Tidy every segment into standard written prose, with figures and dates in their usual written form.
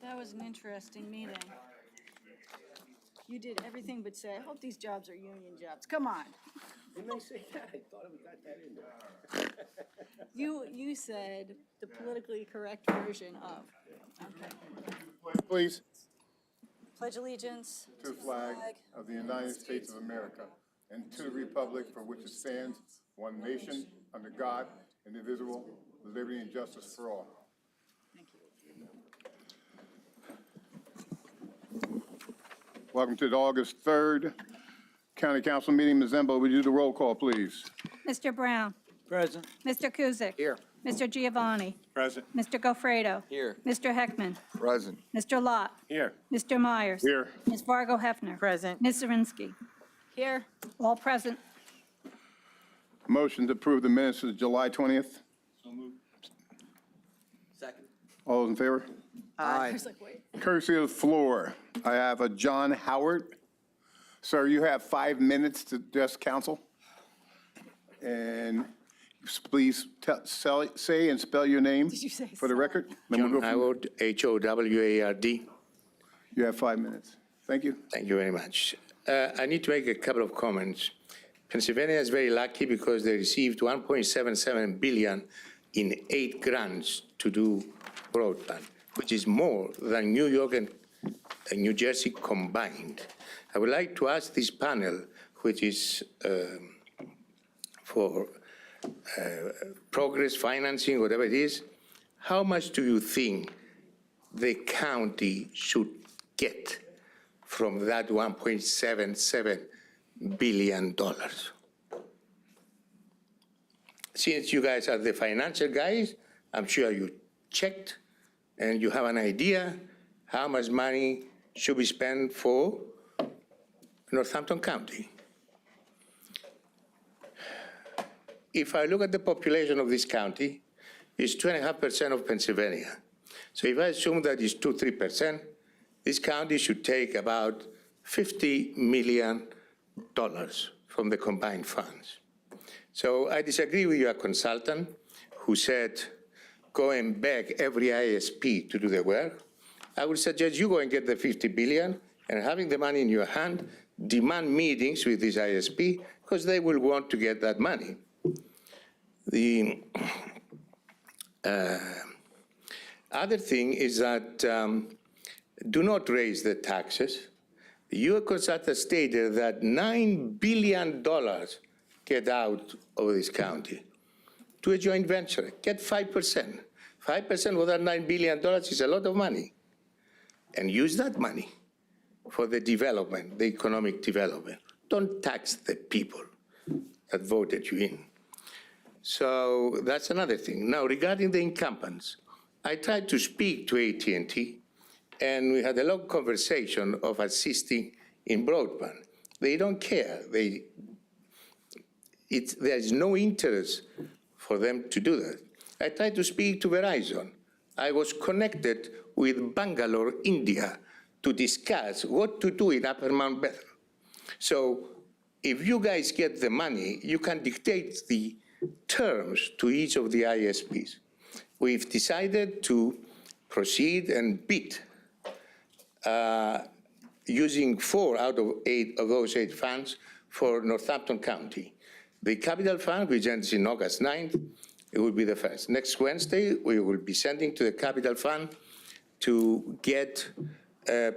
That was an interesting meeting. You did everything but say, I hope these jobs are union jobs. Come on. You may say that. I thought we got that in there. You said the politically correct version of. Okay. Please. Pledge allegiance To the flag of the United States of America and to the republic for which it stands, one nation, under God, indivisible, with liberty and justice for all. Thank you. Welcome to the August 3rd County Council meeting. Ms. Zembo, would you do the roll call, please? Mr. Brown. Present. Mr. Kuzic. Here. Mr. Giovanni. Present. Mr. Gofredo. Here. Mr. Heckman. Present. Mr. Lott. Here. Mr. Myers. Here. Ms. Fargo Hefner. Present. Ms. Zirinsky. Here. All present. Motion to approve the minutes of July 20th. So moved. Second. All those in favor? I was like, wait. Courtesy of the floor, I have a John Howard. Sir, you have 5 minutes to address council. And please say and spell your name Did you say for the record. Then we'll John go from- Howard, Howard. You have 5 minutes. Thank you. Thank you very much. I need to make a couple of comments. Pennsylvania is very lucky because they received $1.77 billion in 8 grants to do broadband, which is more than New York and New Jersey combined. I would like to ask this panel, which is for progress financing, whatever it is, how much do you think the county should get from that $1.77 billion? Since you guys are the financial guys, I'm sure you checked and you have an idea how much money should be spent for Northampton County. If I look at the population of this county, it's 2.5% of Pennsylvania. So if I assume that it's 2-3%, this county should take about $50 million from the combined funds. So I disagree with your consultant who said, go and beg every ISP to do the work. I would suggest you go and get the $50 billion and having the money in your hand, demand meetings with this ISP because they will want to get that money. The other thing is that do not raise the taxes. Your consultant stated that $9 billion get out of this county to a joint venture. Get 5%. 5% of that $9 billion is a lot of money. And use that money for the development, the economic development. Don't tax the people that voted you in. So that's another thing. Now, regarding the incumbents, I tried to speak to AT&T, and we had a long conversation of assisting in broadband. They don't care. There's no interest for them to do that. I tried to speak to Verizon. I was connected with Bangalore, India, to discuss what to do in Upper Mount Bethel. So if you guys get the money, you can dictate the terms to each of the ISPs. We've decided to proceed and bid using 4 out of 8 of those 8 funds for Northampton County. The capital fund, which ends in August 9th, it will be the first. Next Wednesday, we will be sending to the capital fund to get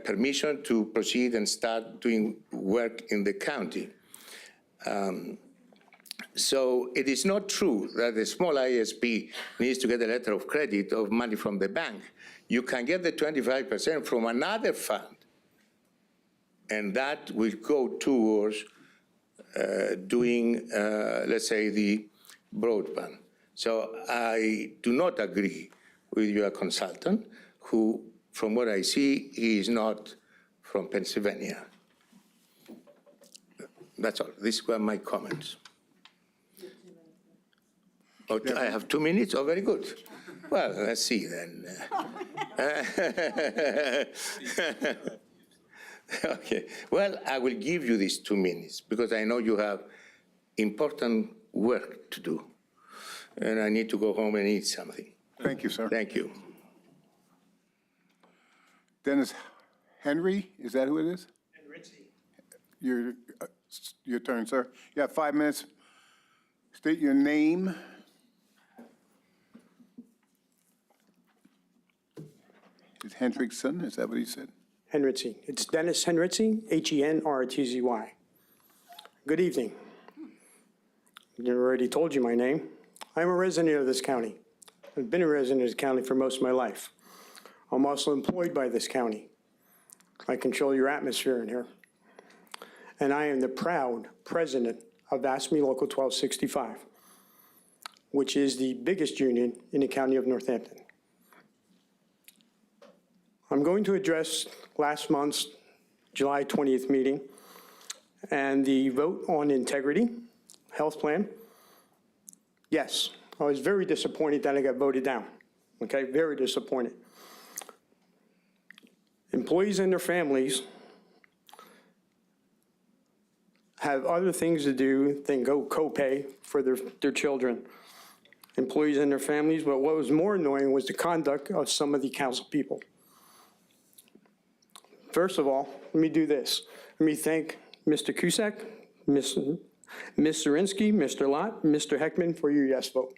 permission to proceed and start doing work in the county. So it is not true that the small ISP needs to get a letter of credit of money from the bank. You can get the 25% from another fund, and that will go towards doing, let's say, the broadband. So I do not agree with your consultant, who, from what I see, he is not from Pennsylvania. That's all. These were my comments. Oh, I have 2 minutes? Oh, very good. Well, let's see then. Okay. Well, I will give you these 2 minutes because I know you have important work to do. And I need to go home and eat something. Thank you, sir. Thank you. Dennis Henry, is that who it is? Your turn, sir. You have 5 minutes. State your name. Is Hendrickson, is that what he said? Henritzy. It's Dennis Henritzy, Henrtzy. Good evening. I already told you my name. I'm a resident of this county. I've been a resident of this county for most of my life. I'm also employed by this county. I control your atmosphere in here. And I am the proud president of ASME Local 1265, which is the biggest union in the county of Northampton. I'm going to address last month's July 20th meeting and the vote on integrity health plan. Yes, I was very disappointed that I got voted down. Okay, very disappointed. Employees and their families have other things to do than go co-pay for their children. Employees and their families, but what was more annoying was the conduct of some of the council people. First of all, let me do this. Let me thank Mr. Cusack, Ms. Zirinsky, Mr. Lott, Mr. Heckman for your yes vote.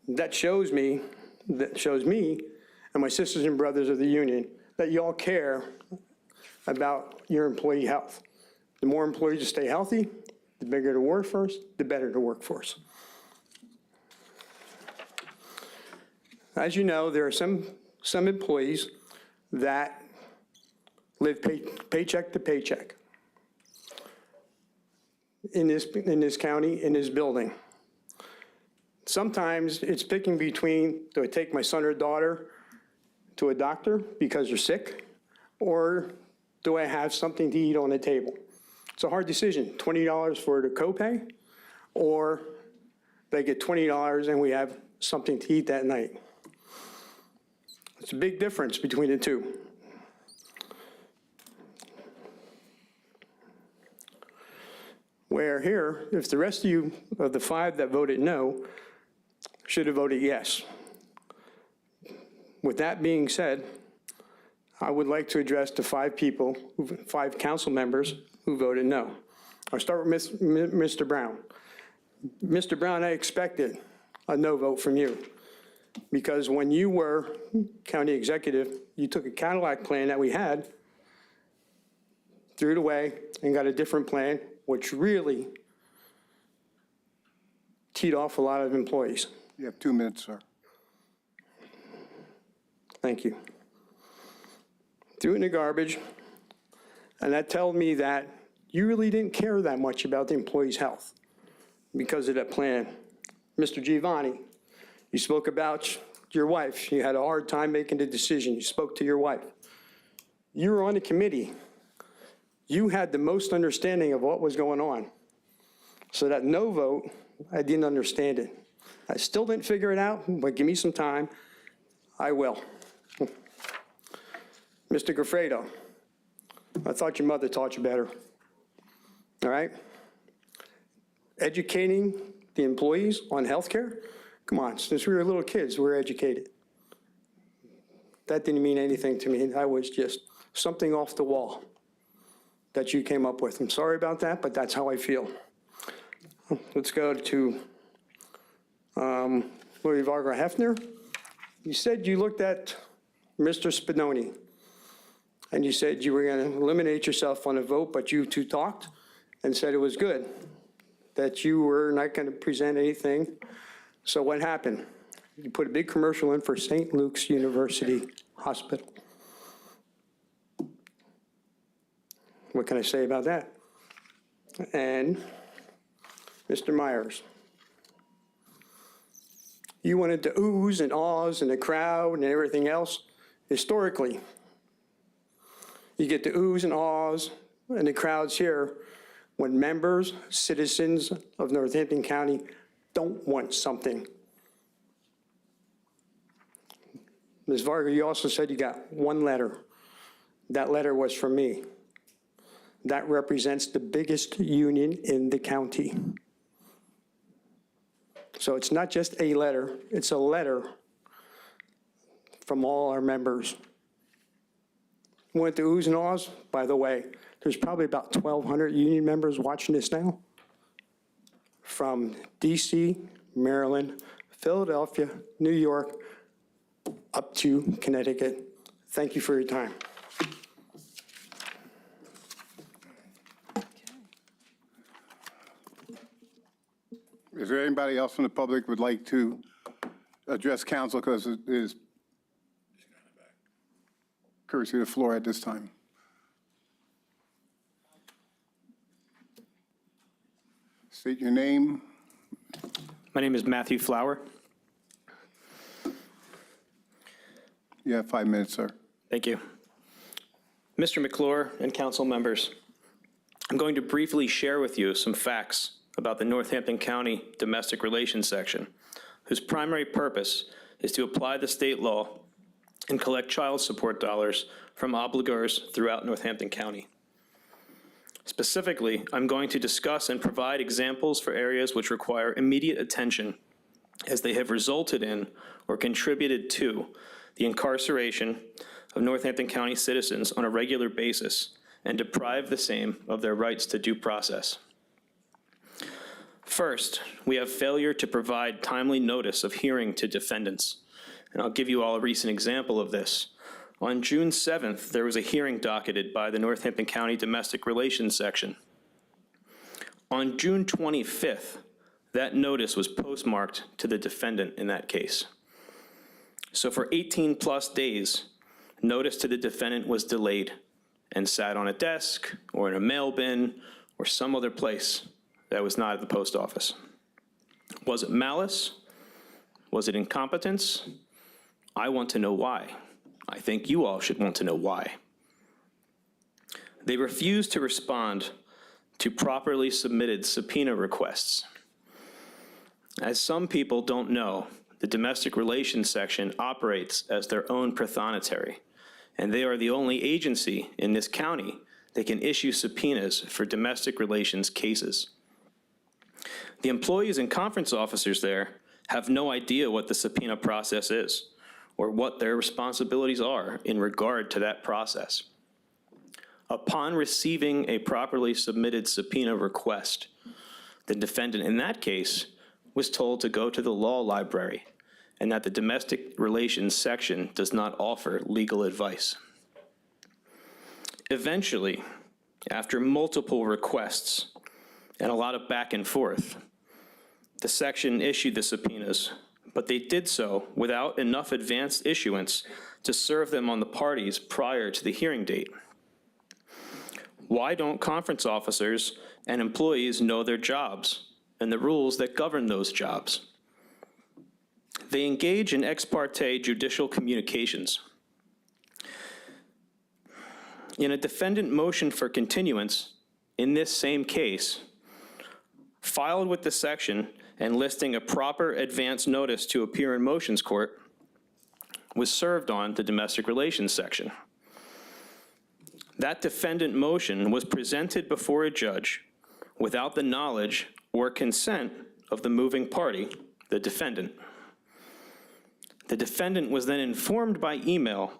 That shows me and my sisters and brothers of the union that y'all care about your employee health. The more employees stay healthy, the bigger the workforce, the better the workforce. As you know, there are some employees that live paycheck to paycheck in this county, in this building. Sometimes it's picking between, do I take my son or daughter to a doctor because they're sick, or do I have something to eat on the table? It's a hard decision, $20 for the copay, or they get $20 and we have something to eat that night. It's a big difference between the two. Where here, if the rest of you, of the 5 that voted no, should have voted yes. With that being said, I would like to address the 5 people, 5 council members who voted no. I'll start with Mr. Brown. Mr. Brown, I expected a no vote from you because when you were county executive, you took a Cadillac plan that we had, threw it away, and got a different plan, which really teed off a lot of employees. You have 2 minutes, sir. Thank you. Threw it in the garbage, and that told me that you really didn't care that much about the employees' health because of that plan. Mr. Giovanni, you spoke about your wife. You had a hard time making the decision. You spoke to your wife. You were on the committee. You had the most understanding of what was going on. So that no vote, I didn't understand it. I still didn't figure it out, but give me some time. I will. Mr. Gaffredo, I thought your mother taught you better. All right? Educating the employees on healthcare? Come on, since we were little kids, we were educated. That didn't mean anything to me. That was just something off the wall that you came up with. I'm sorry about that, but that's how I feel. Let's go to Louis Varga Hefner. You said you looked at Mr. Spinoni, and you said you were going to eliminate yourself on a vote, but you two talked and said it was good, that you were not going to present anything. So what happened? You put a big commercial in for St. Luke's University Hospital. What can I say about that? And Mr. Myers, you wanted the oohs and ahs and the crowd and everything else. Historically, you get the oohs and ahs and the crowds here when members, citizens of Northampton County don't want something. Ms. Varga, you also said you got 1 letter. That letter was from me. That represents the biggest union in the county. So it's not just a letter, it's a letter from all our members. went to oohs and ahs. By the way, there's probably about 1,200 union members watching this now from DC, Maryland, Philadelphia, New York, up to Connecticut. Thank you for your time. Is there anybody else from the public would like to address council, because it is courtesy of the floor at this time? State your name. My name is Matthew Flower. You have 5 minutes, sir. Thank you. Mr. McClure and council members, I'm going to briefly share with you some facts about the Northampton County Domestic Relations Section, whose primary purpose is to apply the state law and collect child support dollars from obligors throughout Northampton County. Specifically, I'm going to discuss and provide examples for areas which require immediate attention, as they have resulted in or contributed to the incarceration of Northampton County citizens on a regular basis and deprive the same of their rights to due process. First, we have failure to provide timely notice of hearing to defendants. And I'll give you all a recent example of this. On June 7th, there was a hearing docketed by the Northampton County Domestic Relations Section. On June 25th, that notice was postmarked to the defendant in that case. So for 18+ days, notice to the defendant was delayed and sat on a desk or in a mail bin or some other place that was not at the post office. Was it malice? Was it incompetence? I want to know why. I think you all should want to know why. They refused to respond to properly submitted subpoena requests. As some people don't know, the Domestic Relations Section operates as their own prothonotary, and they are the only agency in this county that can issue subpoenas for domestic relations cases. The employees and conference officers there have no idea what the subpoena process is or what their responsibilities are in regard to that process. Upon receiving a properly submitted subpoena request, the defendant in that case was told to go to the law library and that the Domestic Relations Section does not offer legal advice. Eventually, after multiple requests and a lot of back and forth, the section issued the subpoenas, but they did so without enough advanced issuance to serve them on the parties prior to the hearing date. Why don't conference officers and employees know their jobs and the rules that govern those jobs? They engage in ex parte judicial communications. In a defendant motion for continuance, in this same case, filed with the section and listing a proper advance notice to appear in motions court, was served on the Domestic Relations Section. That defendant motion was presented before a judge without the knowledge or consent of the moving party, the defendant. The defendant was then informed by email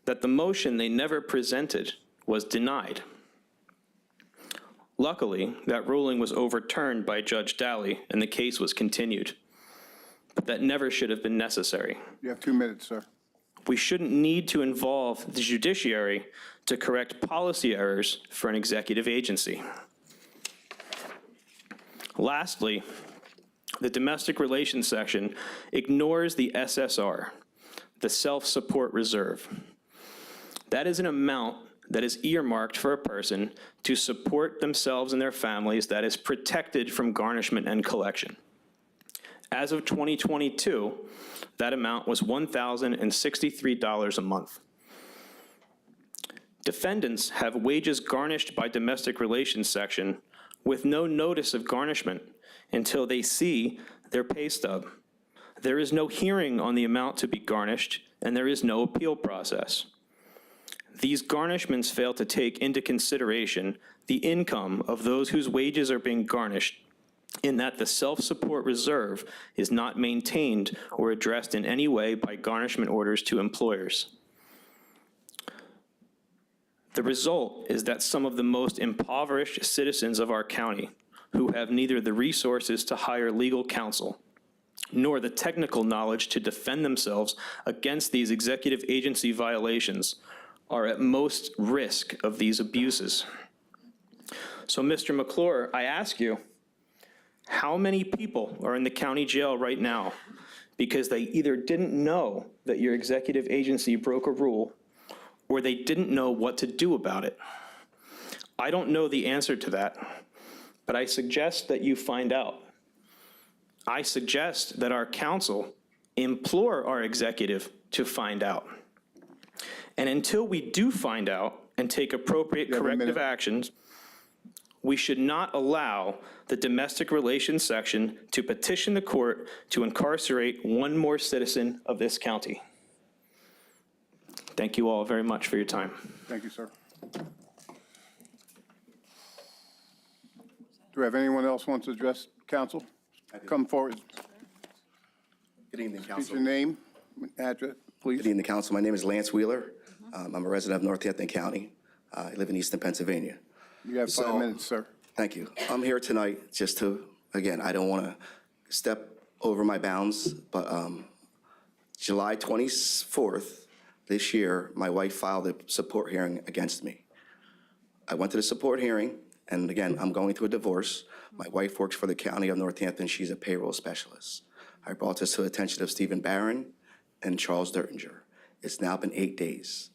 that the motion they never presented was denied. Luckily, that ruling was overturned by Judge Daly and the case was continued. But that never should have been necessary. You have 2 minutes, sir. We shouldn't need to involve the judiciary to correct policy errors for an executive agency. Lastly, the Domestic Relations Section ignores the SSR, the Self-Support Reserve. That is an amount that is earmarked for a person to support themselves and their families that is protected from garnishment and collection. As of 2022, that amount was $1,063 a month. Defendants have wages garnished by Domestic Relations Section with no notice of garnishment until they see their pay stub. There is no hearing on the amount to be garnished, and there is no appeal process. These garnishments fail to take into consideration the income of those whose wages are being garnished, in that the self-support reserve is not maintained or addressed in any way by garnishment orders to employers. The result is that some of the most impoverished citizens of our county, who have neither the resources to hire legal counsel nor the technical knowledge to defend themselves against these executive agency violations, are at most risk of these abuses. So, Mr. McClure, I ask you, how many people are in the county jail right now because they either didn't know that your executive agency broke a rule or they didn't know what to do about it? I don't know the answer to that, but I suggest that you find out. I suggest that our council implore our executive to find out. And until we do find out and take appropriate You have a corrective minute. actions, we should not allow the domestic relations section to petition the court to incarcerate one more citizen of this county. Thank you all very much for your time. Thank you, sir. Do we have anyone else wants to address council? Come forward. Good evening, State Council. your name, address, please. Good evening, Council. My name is Lance Wheeler. I'm a resident of Northampton County. I live in Eastern Pennsylvania. You have 5 So- minutes, sir. Thank you. I'm here tonight just to, again, I don't want to step over my bounds, but July 24th this year, my wife filed a support hearing against me. I went to the support hearing, and again, I'm going through a divorce. My wife works for the county of Northampton. She's a payroll specialist. I brought this to the attention of Stephen Barron and Charles Dertinger. It's now been 8 days.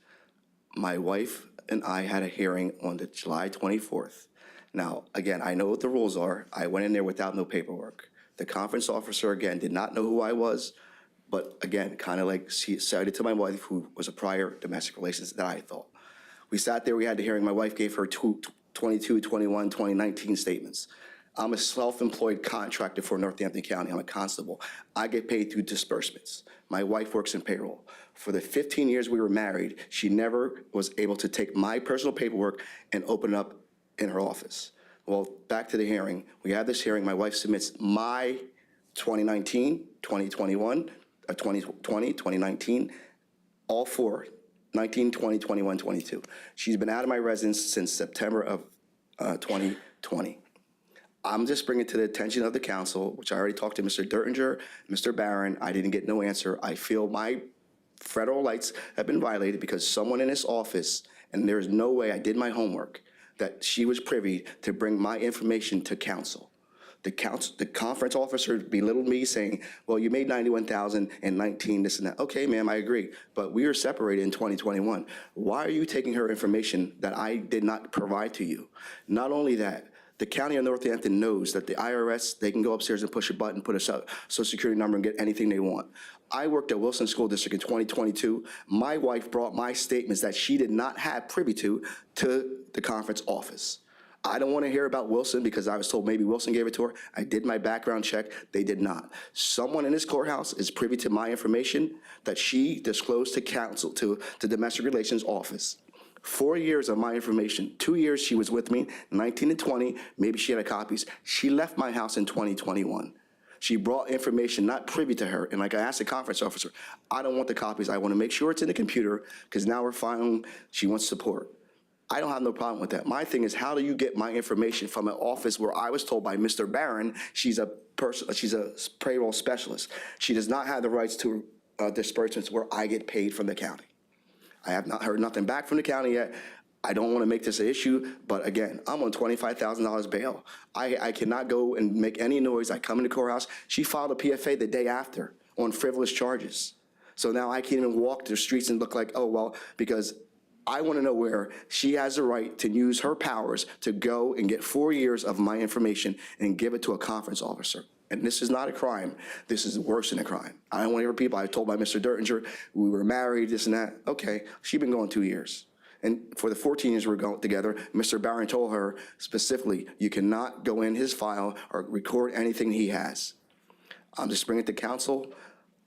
My wife and I had a hearing on the July 24th. Now, again, I know what the rules are. I went in there without no paperwork. The conference officer, again, did not know who I was, but again, kind of like she cited to my wife, who was a prior domestic relations that I thought. We sat there, we had the hearing. My wife gave her 22, 21, 2019 statements. I'm a self-employed contractor for Northampton County. I'm a constable. I get paid through disbursements. My wife works in payroll. For the 15 years we were married, she never was able to take my personal paperwork and open it up in her office. Well, back to the hearing. We have this hearing. My wife submits my 2019, 2021, 2020, 2019, all four, 19, 20, 21, 22. She's been out of my residence since September of 2020. I'm just bringing it to the attention of the council, which I already talked to Mr. Dertinger, Mr. Barron. I didn't get no answer. I feel my federal rights have been violated because someone in this office, and there's no way I did my homework, that she was privy to bring my information to council. The conference officer belittled me saying, well, you made $91,019, this and that. Okay, ma'am, I agree, but we were separated in 2021. Why are you taking her information that I did not provide to you? Not only that, the county of Northampton knows that the IRS, they can go upstairs and push a button, put a social security number and get anything they want. I worked at Wilson School District in 2022. My wife brought my statements that she did not have privy to the conference office. I don't want to hear about Wilson because I was told maybe Wilson gave it to her. I did my background check. They did not. Someone in this courthouse is privy to my information that she disclosed to council, to the Domestic Relations Office. 4 years of my information. 2 years she was with me, 19 and 20, maybe she had copies. She left my house in 2021. She brought information not privy to her, and like I asked the conference officer, I don't want the copies. I want to make sure it's in the computer because now we're filing, she wants support. I don't have no problem with that. My thing is, how do you get my information from an office where I was told by Mr. Barron she's a payroll specialist. She does not have the rights to disbursements where I get paid from the county. I have not heard nothing back from the county yet. I don't want to make this an issue, but again, I'm on $25,000 bail. I cannot go and make any noise. I come in the courthouse. She filed a PFA the day after on frivolous charges. So now I can't even walk the streets and look like, oh, well, because I want to know where she has the right to use her powers to go and get 4 years of my information and give it to a conference officer. And this is not a crime. This is worse than a crime. I don't want to hear people. I told by Mr. Dertinger, we were married, this and that. Okay, she's been going 2 years. And for the 14 years we're going together, Mr. Barron told her specifically, you cannot go in his file or record anything he has. I'm just bringing it to council.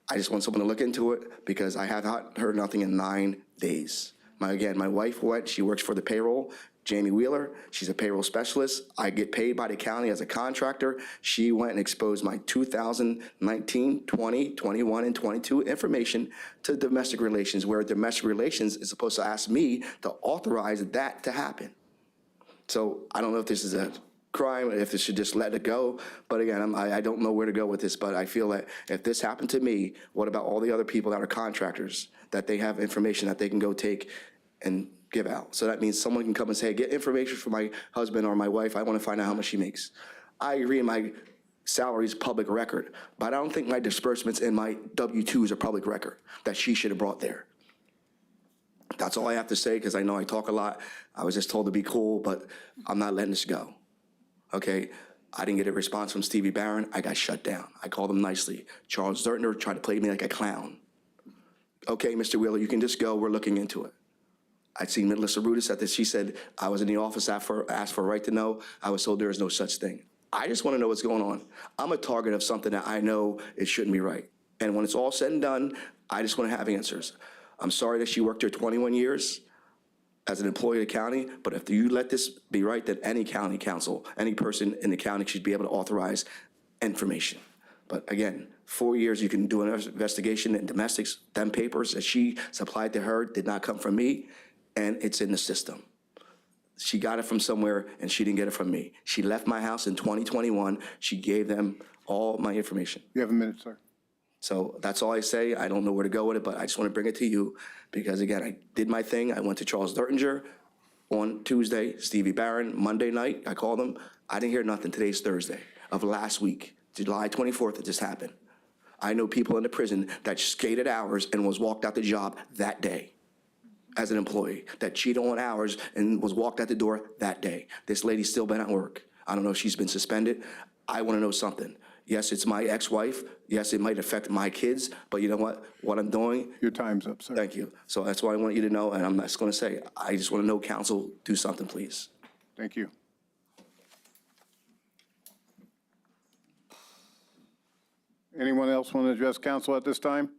I just want someone to look into it because I have not heard nothing in 9 days. Again, my wife went, she works for the payroll. Jamie Wheeler, she's a payroll specialist. I get paid by the county as a contractor. She went and exposed my 2019, 20, 21, and 22 information to domestic relations, where domestic relations is supposed to ask me to authorize that to happen. So I don't know if this is a crime, if they should just let it go. But again, I don't know where to go with this, but I feel that if this happened to me, what about all the other people that are contractors, that they have information that they can go take and give out? So that means someone can come and say, get information from my husband or my wife. I want to find out how much she makes. I agree my salary is public record, but I don't think my disbursements and my W-2s are public record that she should have brought there. That's all I have to say, because I know I talk a lot. I was just told to be cool, but I'm not letting this go. Okay, I didn't get a response from Stevie Barron. I got shut down. I called him nicely. Charles Zertner tried to play me like a clown. Okay, Mr. Wheeler, you can just go. We're looking into it. I'd seen Melissa Rudis at this. She said, I was in the office, asked for a right to know. I was told there is no such thing. I just want to know what's going on. I'm a target of something that I know it shouldn't be right. And when it's all said and done, I just want to have answers. I'm sorry that she worked here 21 years. As an employee of the county, but if you let this be right, then any county council, any person in the county should be able to authorize information. But again, 4 years you can do an investigation in domestics. Them papers that she supplied to her did not come from me, and it's in the system. She got it from somewhere, and she didn't get it from me. She left my house in 2021. She gave them all my information. You have a minute, sir. So that's all I say. I don't know where to go with it, but I just want to bring it to you because, again, I did my thing. I went to Charles Dertinger on Tuesday, Stevie Barron, Monday night. I called him. I didn't hear nothing. Today's Thursday of last week, July 24th, it just happened. I know people in the prison that skated hours and was walked out the job that day as an employee, that cheated on hours and was walked out the door that day. This lady's still been at work. I don't know if she's been suspended. I want to know something. Yes, it's my ex-wife. Yes, it might affect my kids, but you know what? What I'm doing. Your time's up, sir. Thank you. So that's what I want you to know, and I'm just going to say, I just want to know, council, do something, please. Thank you. Anyone else want to address council at this time?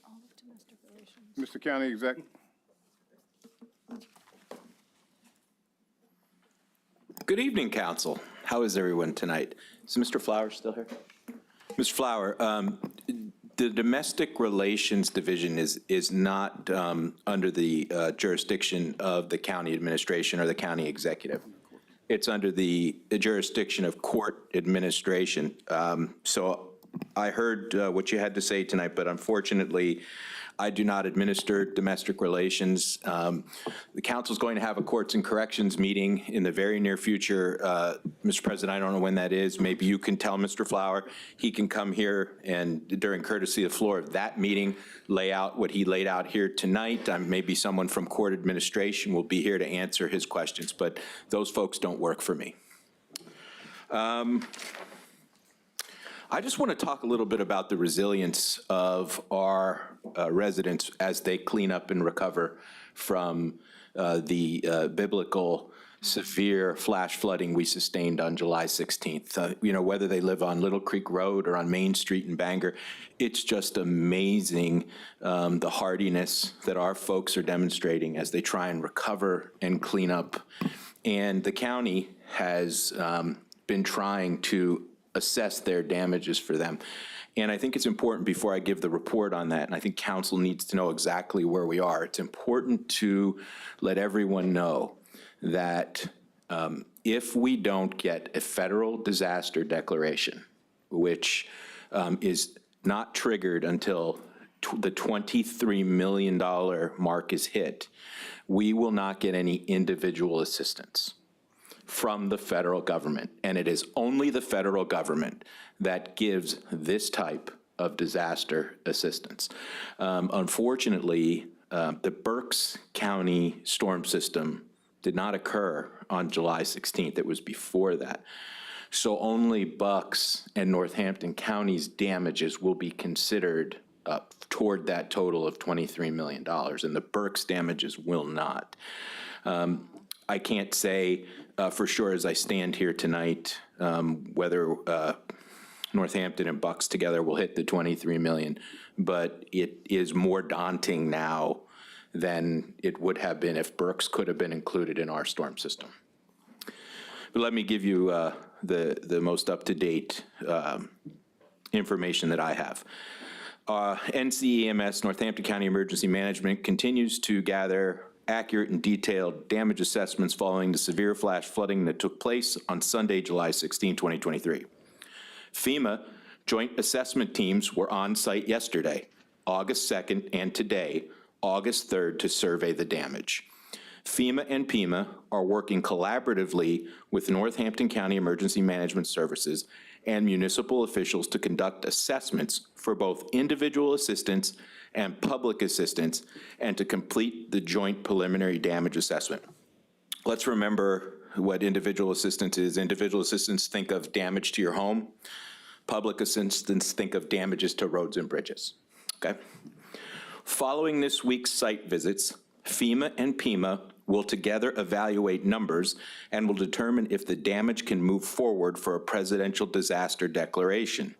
All of domestic relations. Mr. County Exec? Good evening, council. How is everyone tonight? Is Mr. Flower still here? Mr. Flower, the Domestic Relations Division is not under the jurisdiction of the county administration or the county executive. It's under the jurisdiction of court administration. So I heard what you had to say tonight, but unfortunately, I do not administer domestic relations. The council's going to have a courts and corrections meeting in the very near future. Mr. President, I don't know when that is. Maybe you can tell Mr. Flower. He can come here and during courtesy of the floor of that meeting, lay out what he laid out here tonight. Maybe someone from court administration will be here to answer his questions, but those folks don't work for me. I just want to talk a little bit about the resilience of our residents as they clean up and recover from the biblical severe flash flooding we sustained on July 16th. You know, whether they live on Little Creek Road or on Main Street in Bangor, it's just amazing the hardiness that our folks are demonstrating as they try and recover and clean up. And the county has been trying to assess their damages for them. And I think it's important before I give the report on that, and I think council needs to know exactly where we are. It's important to let everyone know that if we don't get a federal disaster declaration, which is not triggered until the $23 million mark is hit, we will not get any individual assistance from the federal government. And it is only the federal government that gives this type of disaster assistance. Unfortunately, the Berks County storm system did not occur on July 16th. It was before that. So only Bucks and Northampton counties' damages will be considered toward that total of $23 million, and the Berks damages will not. I can't say for sure as I stand here tonight whether Northampton and Bucks together will hit the 23 million, but it is more daunting now than it would have been if Berks could have been included in our storm system. But let me give you the most up-to-date information that I have. NCEMS, Northampton County Emergency Management, continues to gather accurate and detailed damage assessments following the severe flash flooding that took place on Sunday, July 16, 2023. FEMA joint assessment teams were on site yesterday, August 2nd, and today, August 3rd, to survey the damage. FEMA and PEMA are working collaboratively with Northampton County Emergency Management Services and municipal officials to conduct assessments for both individual assistance and public assistance, and to complete the joint preliminary damage assessment. Let's remember what individual assistance is. Individual assistance, think of damage to your home. Public assistance, think of damages to roads and bridges, okay? Following this week's site visits, FEMA and PEMA will together evaluate numbers and will determine if the damage can move forward for a presidential disaster declaration.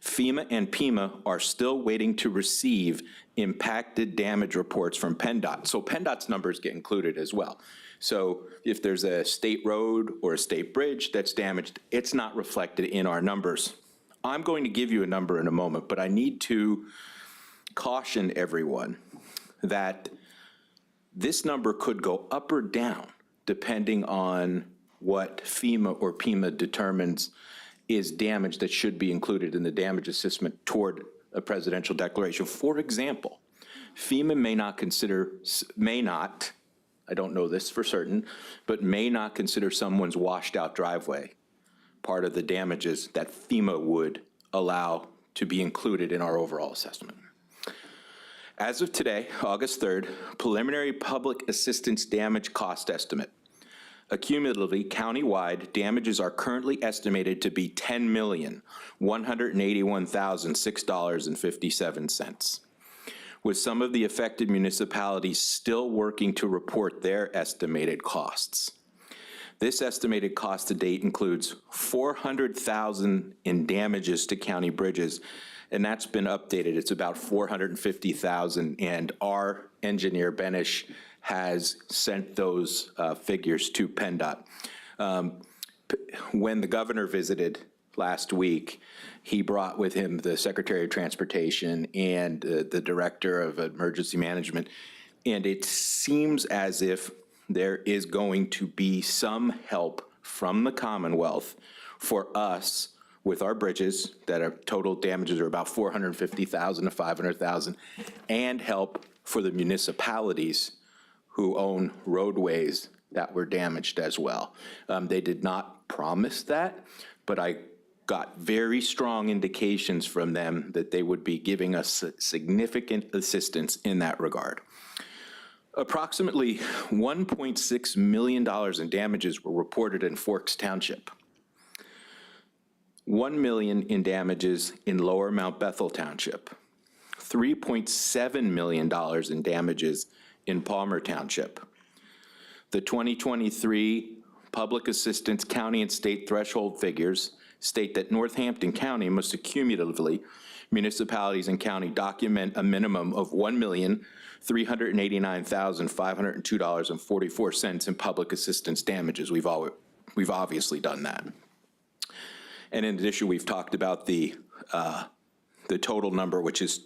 FEMA and PEMA are still waiting to receive impacted damage reports from PennDOT. So PennDOT's numbers get included as well. So if there's a state road or a state bridge that's damaged, it's not reflected in our numbers. I'm going to give you a number in a moment, but I need to caution everyone that this number could go up or down depending on what FEMA or PEMA determines is damage that should be included in the damage assessment toward a presidential declaration. For example, FEMA may not, I don't know this for certain, but may not consider someone's washed out driveway part of the damages that FEMA would allow to be included in our overall assessment. As of today, August 3rd, preliminary public assistance damage cost estimate. Accumulatively, countywide, damages are currently estimated to be $10,181,006.57, with some of the affected municipalities still working to report their estimated costs. This estimated cost to date includes $400,000 in damages to county bridges, and that's been updated. It's about $450,000, and our engineer, Benish, has sent those figures to PennDOT. When the governor visited last week, he brought with him the Secretary of Transportation and the Director of Emergency Management, and it seems as if there is going to be some help from the Commonwealth for us with our bridges that are total damages are about $450,000 to $500,000, and help for the municipalities who own roadways that were damaged as well. They did not promise that, but I got very strong indications from them that they would be giving us significant assistance in that regard. Approximately $1.6 million in damages were reported in Forks Township. $1 million in damages in Lower Mount Bethel Township. $3.7 million in damages in Palmer Township. The 2023 public assistance county and state threshold figures state that Northampton County must accumulatively, municipalities and county document a minimum of $1,389,502.44 in public assistance damages. We've obviously done that. And in addition, we've talked about the total number, which is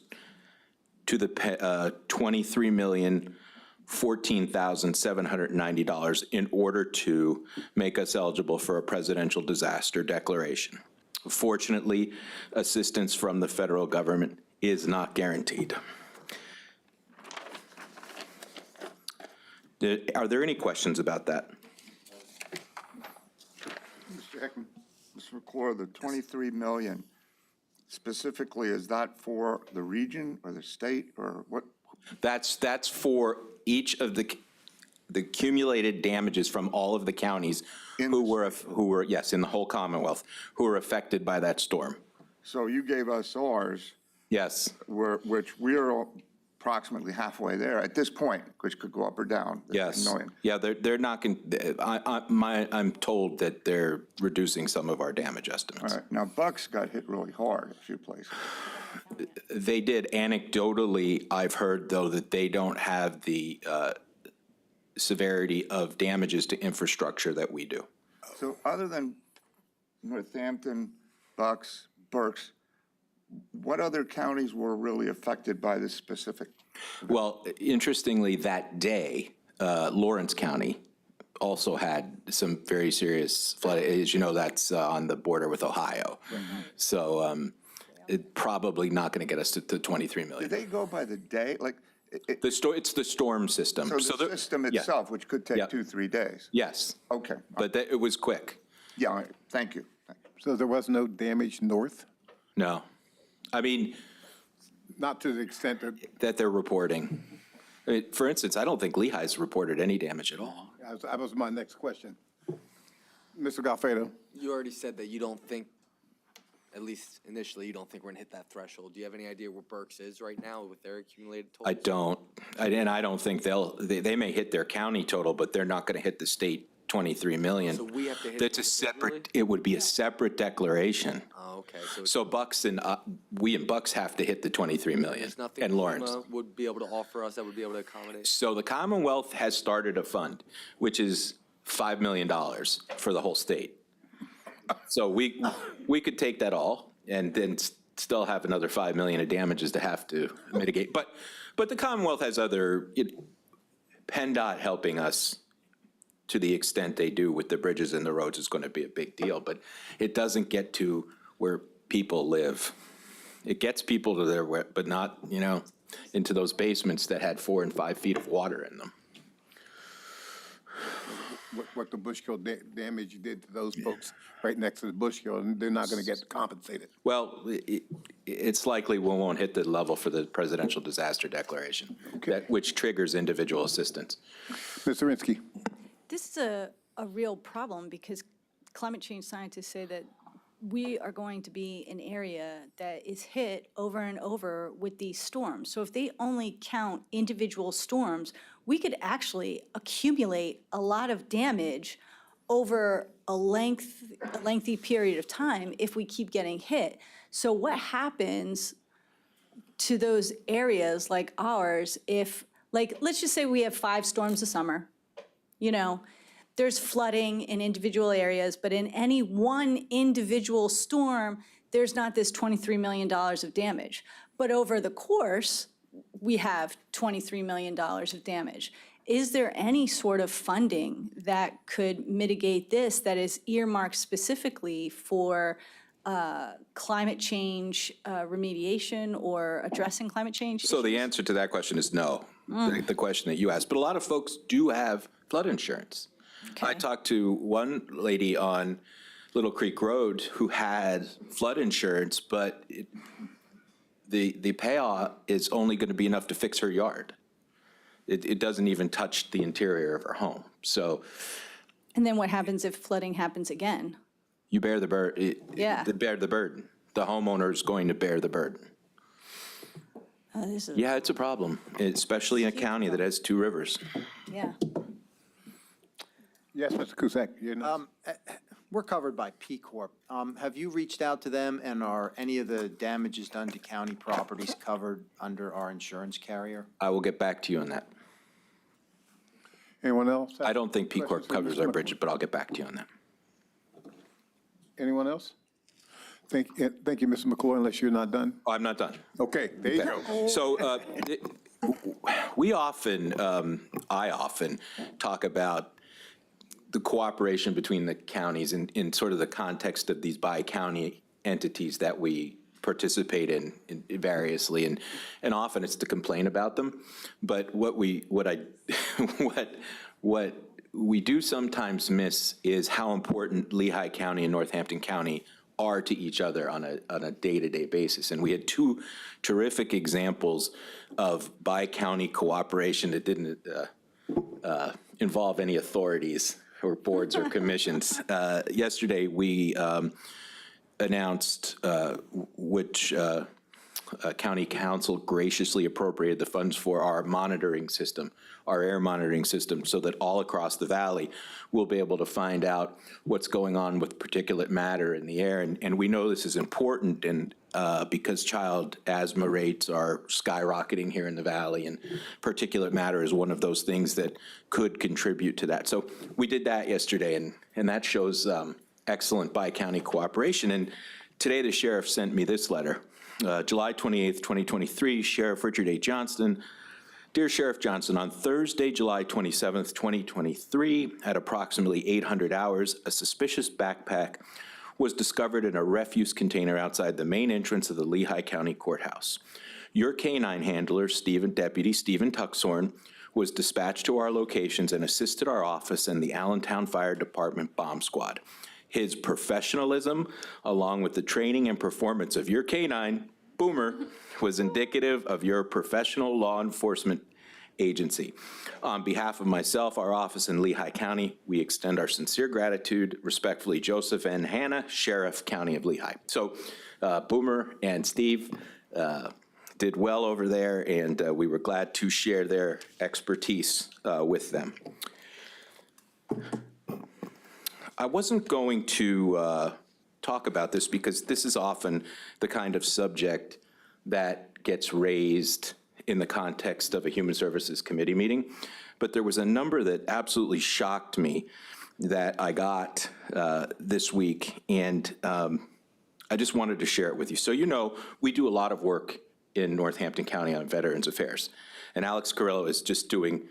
to the $23,014,790 in order to make us eligible for a presidential disaster declaration. Fortunately, assistance from the federal government is not guaranteed. Are there any questions about that? Mr. Hickman, Mr. McClure, the 23 million, specifically, is that for the region or the state or what? That's for each of the accumulated damages from all of the counties who were, yes, in the whole Commonwealth, who were affected by that storm. So you gave us ours. Yes. Which we are approximately halfway there at this point, which could go up or down. the 10 Yes. million. Yeah, they're not going, I'm told that they're reducing some of our damage All estimates. right, now Bucks got hit really hard a few places. They did. Anecdotally, I've heard, though, that they don't have the severity of damages to infrastructure that we do. So other than Northampton, Bucks, Berks, what other counties were really affected by this specific? Well, interestingly, that day, Lawrence County also had some very serious flood. As you know, that's on the border with Ohio. So it probably not going to get us to 23 Did million. they go by the day? Like, It's the storm system. so the system yeah. itself, which could take Yeah. 2-3 days? Yes, Okay, but it was quick. yeah, all right, thank you. So there was no damage north? No. I mean, Not to the extent that, that they're reporting. I mean, for instance, I don't think Lehigh's reported any damage at all. that was my next question. Mr. Golfredo? You already said that you don't think, at least initially, you don't think we're gonna hit that threshold. Do you have any idea where Berks is right now with their accumulated totals? I don't. And I don't think they may hit their county total, but they're not going to hit the state 23 million. So we have to hit it That's a individually? separate, it would be a separate declaration. Oh, okay, so So Bucks and, we and Bucks have to hit the 23 million, there's nothing and Lawrence. FEMA would be able to offer us that would be able to accommodate? So the Commonwealth has started a fund, which is $5 million for the whole state. So we could take that all and then still have another 5 million of damages to have to mitigate. But the Commonwealth has other, PennDOT helping us to the extent they do with the bridges and the roads is going to be a big deal, but it doesn't get to where people live. It gets people to their, but not, into those basements that had 4 and 5 feet of water in them. What the Bushkill damage did to those folks right next to the Bushkill, and they're not going to get compensated. Well, it's likely we won't hit the level for the presidential disaster declaration, which triggers individual assistance. Ms. Zirinsky? This is a real problem because climate change scientists say that we are going to be an area that is hit over and over with these storms. So if they only count individual storms, we could actually accumulate a lot of damage over a lengthy period of time if we keep getting hit. So what happens to those areas like ours if, let's just say we have 5 storms a summer, there's flooding in individual areas, but in any one individual storm, there's not this $23 million of damage. But over the course, we have $23 million of damage. Is there any sort of funding that could mitigate this that is earmarked specifically for climate change remediation or addressing climate change So the issues? answer to that question is no, the question that you asked. But a lot of folks do have flood insurance. I Okay. talked to one lady on Little Creek Road who had flood insurance, but the payoff is only going to be enough to fix her yard. It doesn't even touch the interior of her home. So And then what happens if flooding happens again? you bear the burden. Yeah. Bear the burden. The homeowner is going to bear the burden. This is- Yeah, it's a problem, especially in a county that has 2 rivers. Yeah. Yes, Mr. Cusack? You're next. We're covered by P Corp. Have you reached out to them, and are any of the damages done to county properties covered under our insurance carrier? I will get back to you on that. Anyone else? I don't think P Corp Questions for covers Mr. our McClure? bridges, but I'll get back to you on that. Anyone else? Thank you, Mr. McClure, unless you're not done. Oh, I'm not done. Okay, there you go. So I often talk about the cooperation between the counties in sort of the context of these bi-county entities that we participate in variously, and often it's to complain about them. But what we do sometimes miss is how important Lehigh County and Northampton County are to each other on a day-to-day basis. And we had 2 terrific examples of bi-county cooperation that didn't involve any authorities or boards or commissions. Yesterday, we announced, which County Council graciously appropriated the funds for our monitoring system, our air monitoring system, so that all across the valley, we'll be able to find out what's going on with particulate matter in the air. And we know this is important, and because child asthma rates are skyrocketing here in the valley, and particulate matter is one of those things that could contribute to that. So we did that yesterday, and that shows excellent bi-county cooperation. And today, the sheriff sent me this letter. July 28th, 2023, Sheriff Richard A. Johnston. Dear Sheriff Johnson, on Thursday, July 27th, 2023, at approximately 800 hours, a suspicious backpack was discovered in a refuse container outside the main entrance of the Lehigh County Courthouse. Your canine handler, Deputy Stephen Tuxhorn, was dispatched to our locations and assisted our office and the Allentown Fire Department bomb squad. His professionalism, along with the training and performance of your canine, Boomer, was indicative of your professional law enforcement agency. On behalf of myself, our office in Lehigh County, we extend our sincere gratitude. Respectfully, Joseph N. Hanna, Sheriff, County of Lehigh. So Boomer and Steve did well over there, and we were glad to share their expertise with them. I wasn't going to talk about this because this is often the kind of subject that gets raised in the context of a Human Services Committee meeting, but there was a number that absolutely shocked me that I got this week, and I just wanted to share it with you. So you know, we do a lot of work in Northampton County on Veterans Affairs, and Alex Carrillo is just doing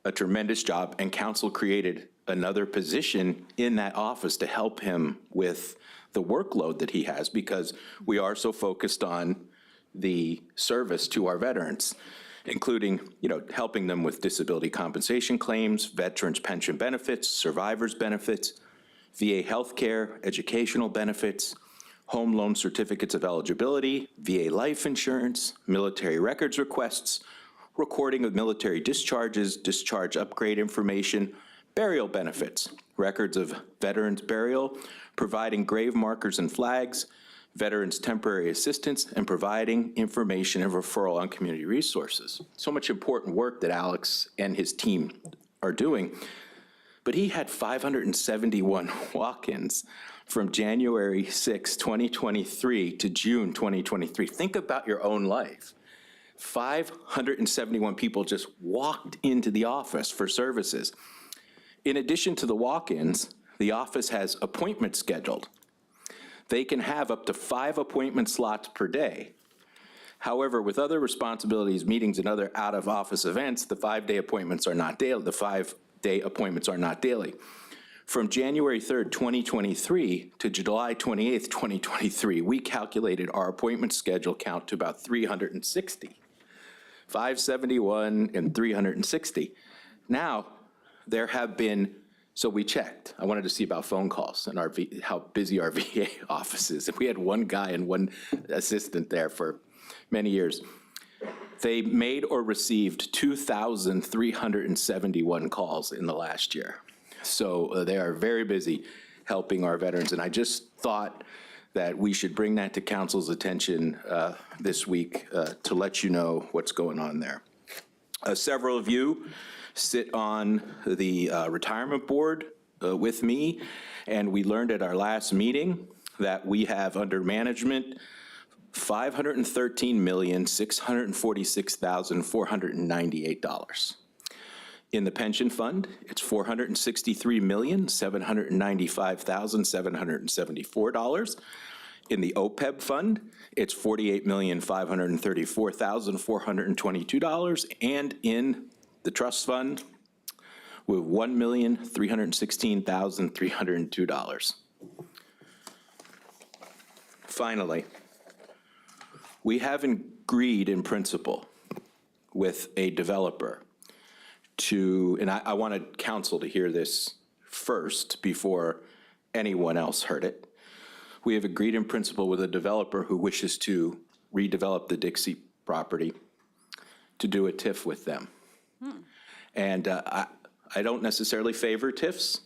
a tremendous job, and council created another position in that office to help him with the workload that he has, because we are so focused on the service to our veterans, including, you know, helping them with disability compensation claims, veterans pension benefits, survivors benefits, VA healthcare, educational benefits, home loan certificates of eligibility, VA life insurance, military records requests, recording of military discharges, discharge upgrade information, burial benefits, records of veterans' burial, providing grave markers and flags, veterans' temporary assistance, and providing information and referral on community resources. So much important work that Alex and his team are doing. But he had 571 walk-ins from January 6, 2023 to June 2023. Think about your own life. 571 people just walked into the office for services. In addition to the walk-ins, the office has appointments scheduled. They can have up to 5 appointment slots per day. However, with other responsibilities, meetings, and other out-of-office events, the 5-day appointments are not daily. The 5-day appointments are not daily. From January 3rd, 2023 to July 28th, 2023, we calculated our appointment schedule count to about 360. 571 and 360. Now, there have been, so we checked. I wanted to see about phone calls and how busy our VA office is. And we had one guy and one assistant there for many years. They made or received 2,371 calls in the last year. So they are very busy helping our veterans. And I just thought that we should bring that to council's attention this week to let you know what's going on there. Several of you sit on the retirement board with me, and we learned at our last meeting that we have under management $513,646,498. In the pension fund, it's $463,795,774. In the OPEB fund, it's $48,534,422. And in the trust fund, with $1,316,302. Finally, we have agreed in principle with a developer to, and I wanted council to hear this first before anyone else heard it. We have agreed in principle with a developer who wishes to redevelop the Dixie property to do a TIF with them. And I don't necessarily favor TIFs,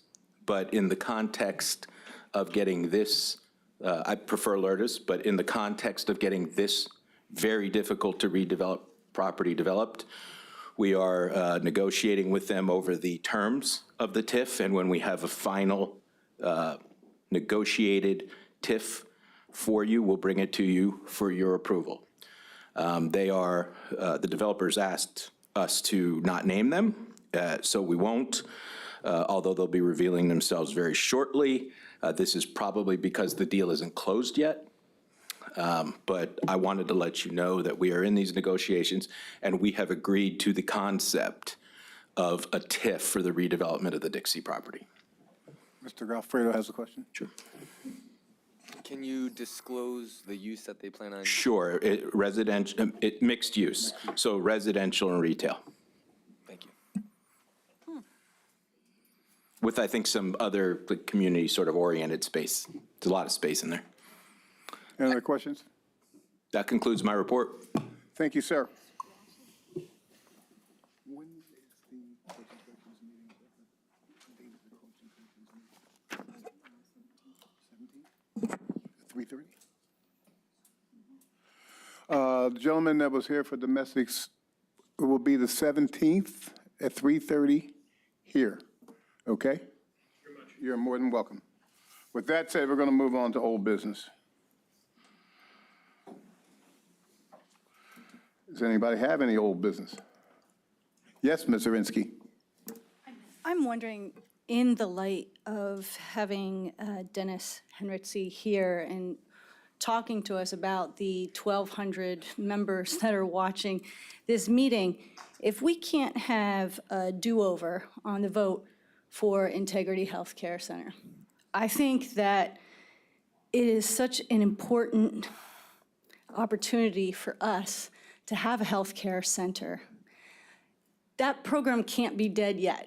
but in the context of getting this, I prefer LERTAs, but in the context of getting this very difficult to redevelop property developed. We are negotiating with them over the terms of the TIF, and when we have a final negotiated TIF for you, we'll bring it to you for your approval. The developers asked us to not name them, so we won't, although they'll be revealing themselves very shortly. This is probably because the deal isn't closed yet. But I wanted to let you know that we are in these negotiations, and we have agreed to the concept of a TIF for the redevelopment of the Dixie property. Mr. Alfredo has a question. Sure. Can you disclose the use that they plan on? Sure, mixed use, so residential and retail. Thank you. With, I think, some other community sort of oriented space. There's a lot of space in there. Any other questions? That concludes my report. Thank you, sir. 3:30? The gentleman that was here for domestics, it will be the 17th at 3:30 here, okay? You're more than welcome. With that said, we're going to move on to old business. Does anybody have any old business? Yes, Ms. Zirinsky. I'm wondering, in the light of having Dennis Henritze here and talking to us about the 1,200 members that are watching this meeting, if we can't have a do-over on the vote for Integrity Healthcare Center, I think that it is such an important opportunity for us to have a healthcare center. That program can't be dead yet.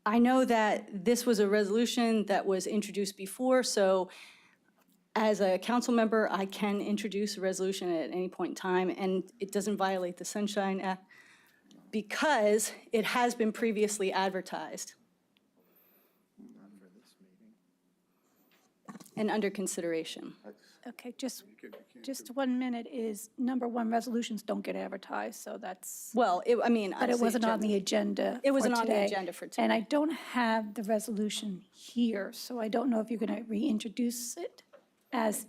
I know that this was a resolution that was introduced before, so as a council member, I can introduce a resolution at any point in time, and it doesn't violate the Sunshine Act because it has been previously advertised and under consideration. Okay, just 1 minute is, number one, resolutions don't get advertised, so that's, Well, I mean, but it obviously wasn't on the agenda It wasn't for on the today. agenda for today. And I don't have the resolution here, so I don't know if you're going to reintroduce it as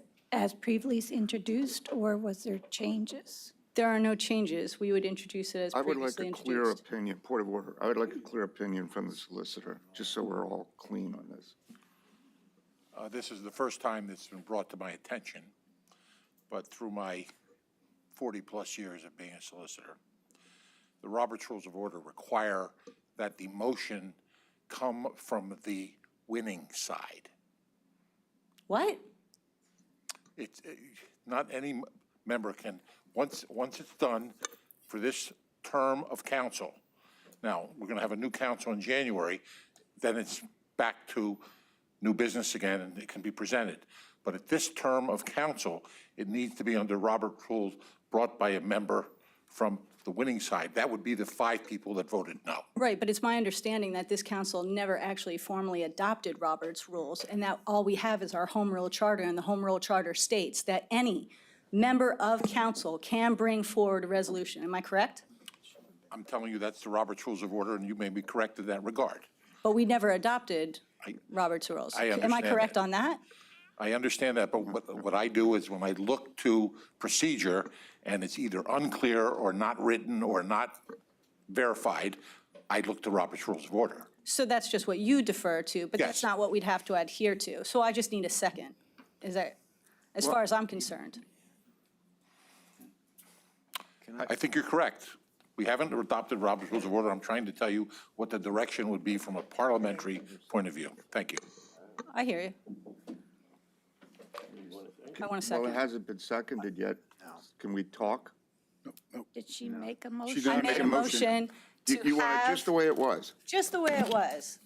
previously introduced, or was there changes? There are no changes. We would introduce it as I would like previously a clear introduced. opinion, point of order. I would like a clear opinion from the solicitor, just so we're all clean on this. This is the first time it's been brought to my attention, but through my 40-plus years of being a solicitor, the Robert's Rules of Order require that the motion come from the winning side. What? It's, not any member can, once it's done for this term of council, now, we're going to have a new council in January, then it's back to new business again, and it can be presented. But at this term of council, it needs to be under Robert's Rules brought by a member from the winning side. That would be the 5 people that voted no. Right, but it's my understanding that this council never actually formally adopted Robert's Rules, and that all we have is our home rule charter, and the home rule charter states that any member of council can bring forward a resolution. Am I correct? I'm telling you, that's the Robert's Rules of Order, and you may be correct in that regard. But we never adopted Robert's Rules. I Am I understand correct that. on that? I understand that, but what I do is when I look to procedure and it's either unclear or not written or not verified, I look to Robert's Rules of Order. So that's just what you defer to, but that's Yes. not what we'd have to adhere to. So I just need a second. Is that, as far as I'm concerned? I think you're correct. We haven't adopted Robert's Rules of Order. I'm trying to tell you what the direction would be from a parliamentary point of view. Thank you. I hear you. I want a Well, it second. hasn't been seconded yet. Can we talk? Did she make a motion? She did I not made make a motion to You want it have, just the way it was? just the way it was.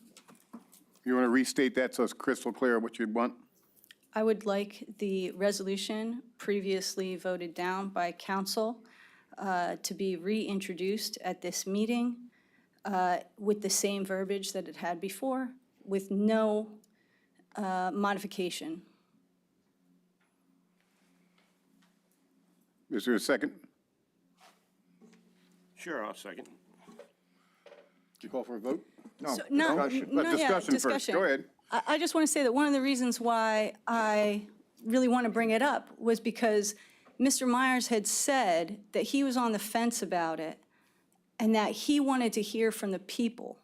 You want to restate that so it's crystal clear what you want? I would like the resolution previously voted down by council to be reintroduced at this meeting with the same verbiage that it had before, with no modification. Is there a second? Sure, I'll second. Did you call for a vote? So- No, Discussion. no, yeah, Discussion first. discussion. Go ahead. I just want to say that one of the reasons why I really want to bring it up was because Mr. Myers had said that he was on the fence about it and that he wanted to hear from the people.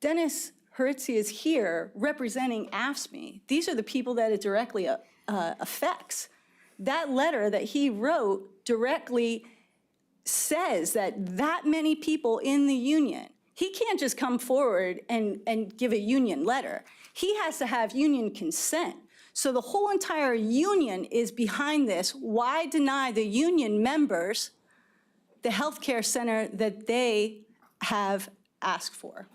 Dennis Heritzi is here representing AFSCME. These are the people that it directly affects. That letter that he wrote directly says that many people in the union, he can't just come forward and give a union letter. He has to have union consent. So the whole entire union is behind this. Why deny the union members the healthcare center that they have asked for?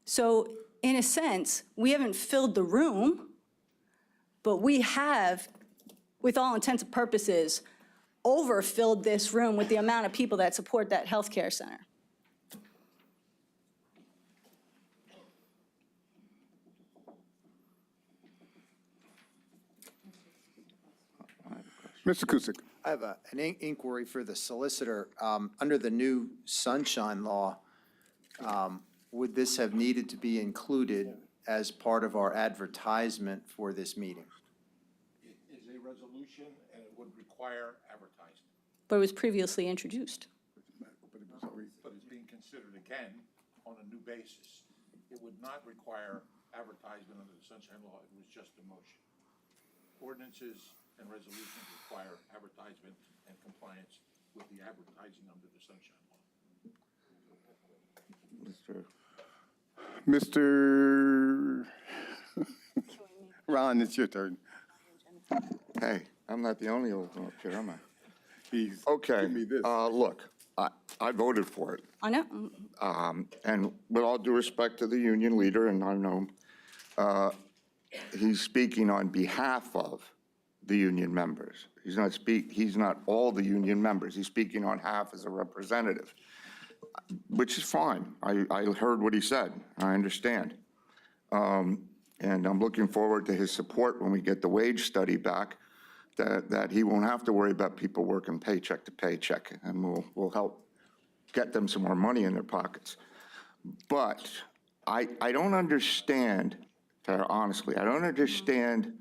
So in a sense, we haven't filled the room, but we have, with all intents and purposes, overfilled this room with the amount of people that support that healthcare center. Mr. Kusick. I have an inquiry for the solicitor. Under the new sunshine law, would this have needed to be included as part of our advertisement for this meeting? It is a resolution, and it would require advertising, But it was previously introduced. but it's being considered again on a new basis. It would not require advertisement under the Sunshine Law, it was just a motion. Ordinances and resolutions require advertisement and compliance with the advertising under the Sunshine Law. Mr. Ron, it's your turn. Hey, I'm not the only old one up here, am I? He's Okay, give me this. look, I voted for it. I know. And with all due respect to the union leader, and I know him, he's speaking on behalf of the union members. He's not all the union members. He's speaking on half as a representative, which is fine. I heard what he said. I understand. And I'm looking forward to his support when we get the wage study back, that he won't have to worry about people working paycheck to paycheck, and we'll help get them some more money in their pockets. But I don't understand, honestly, I don't understand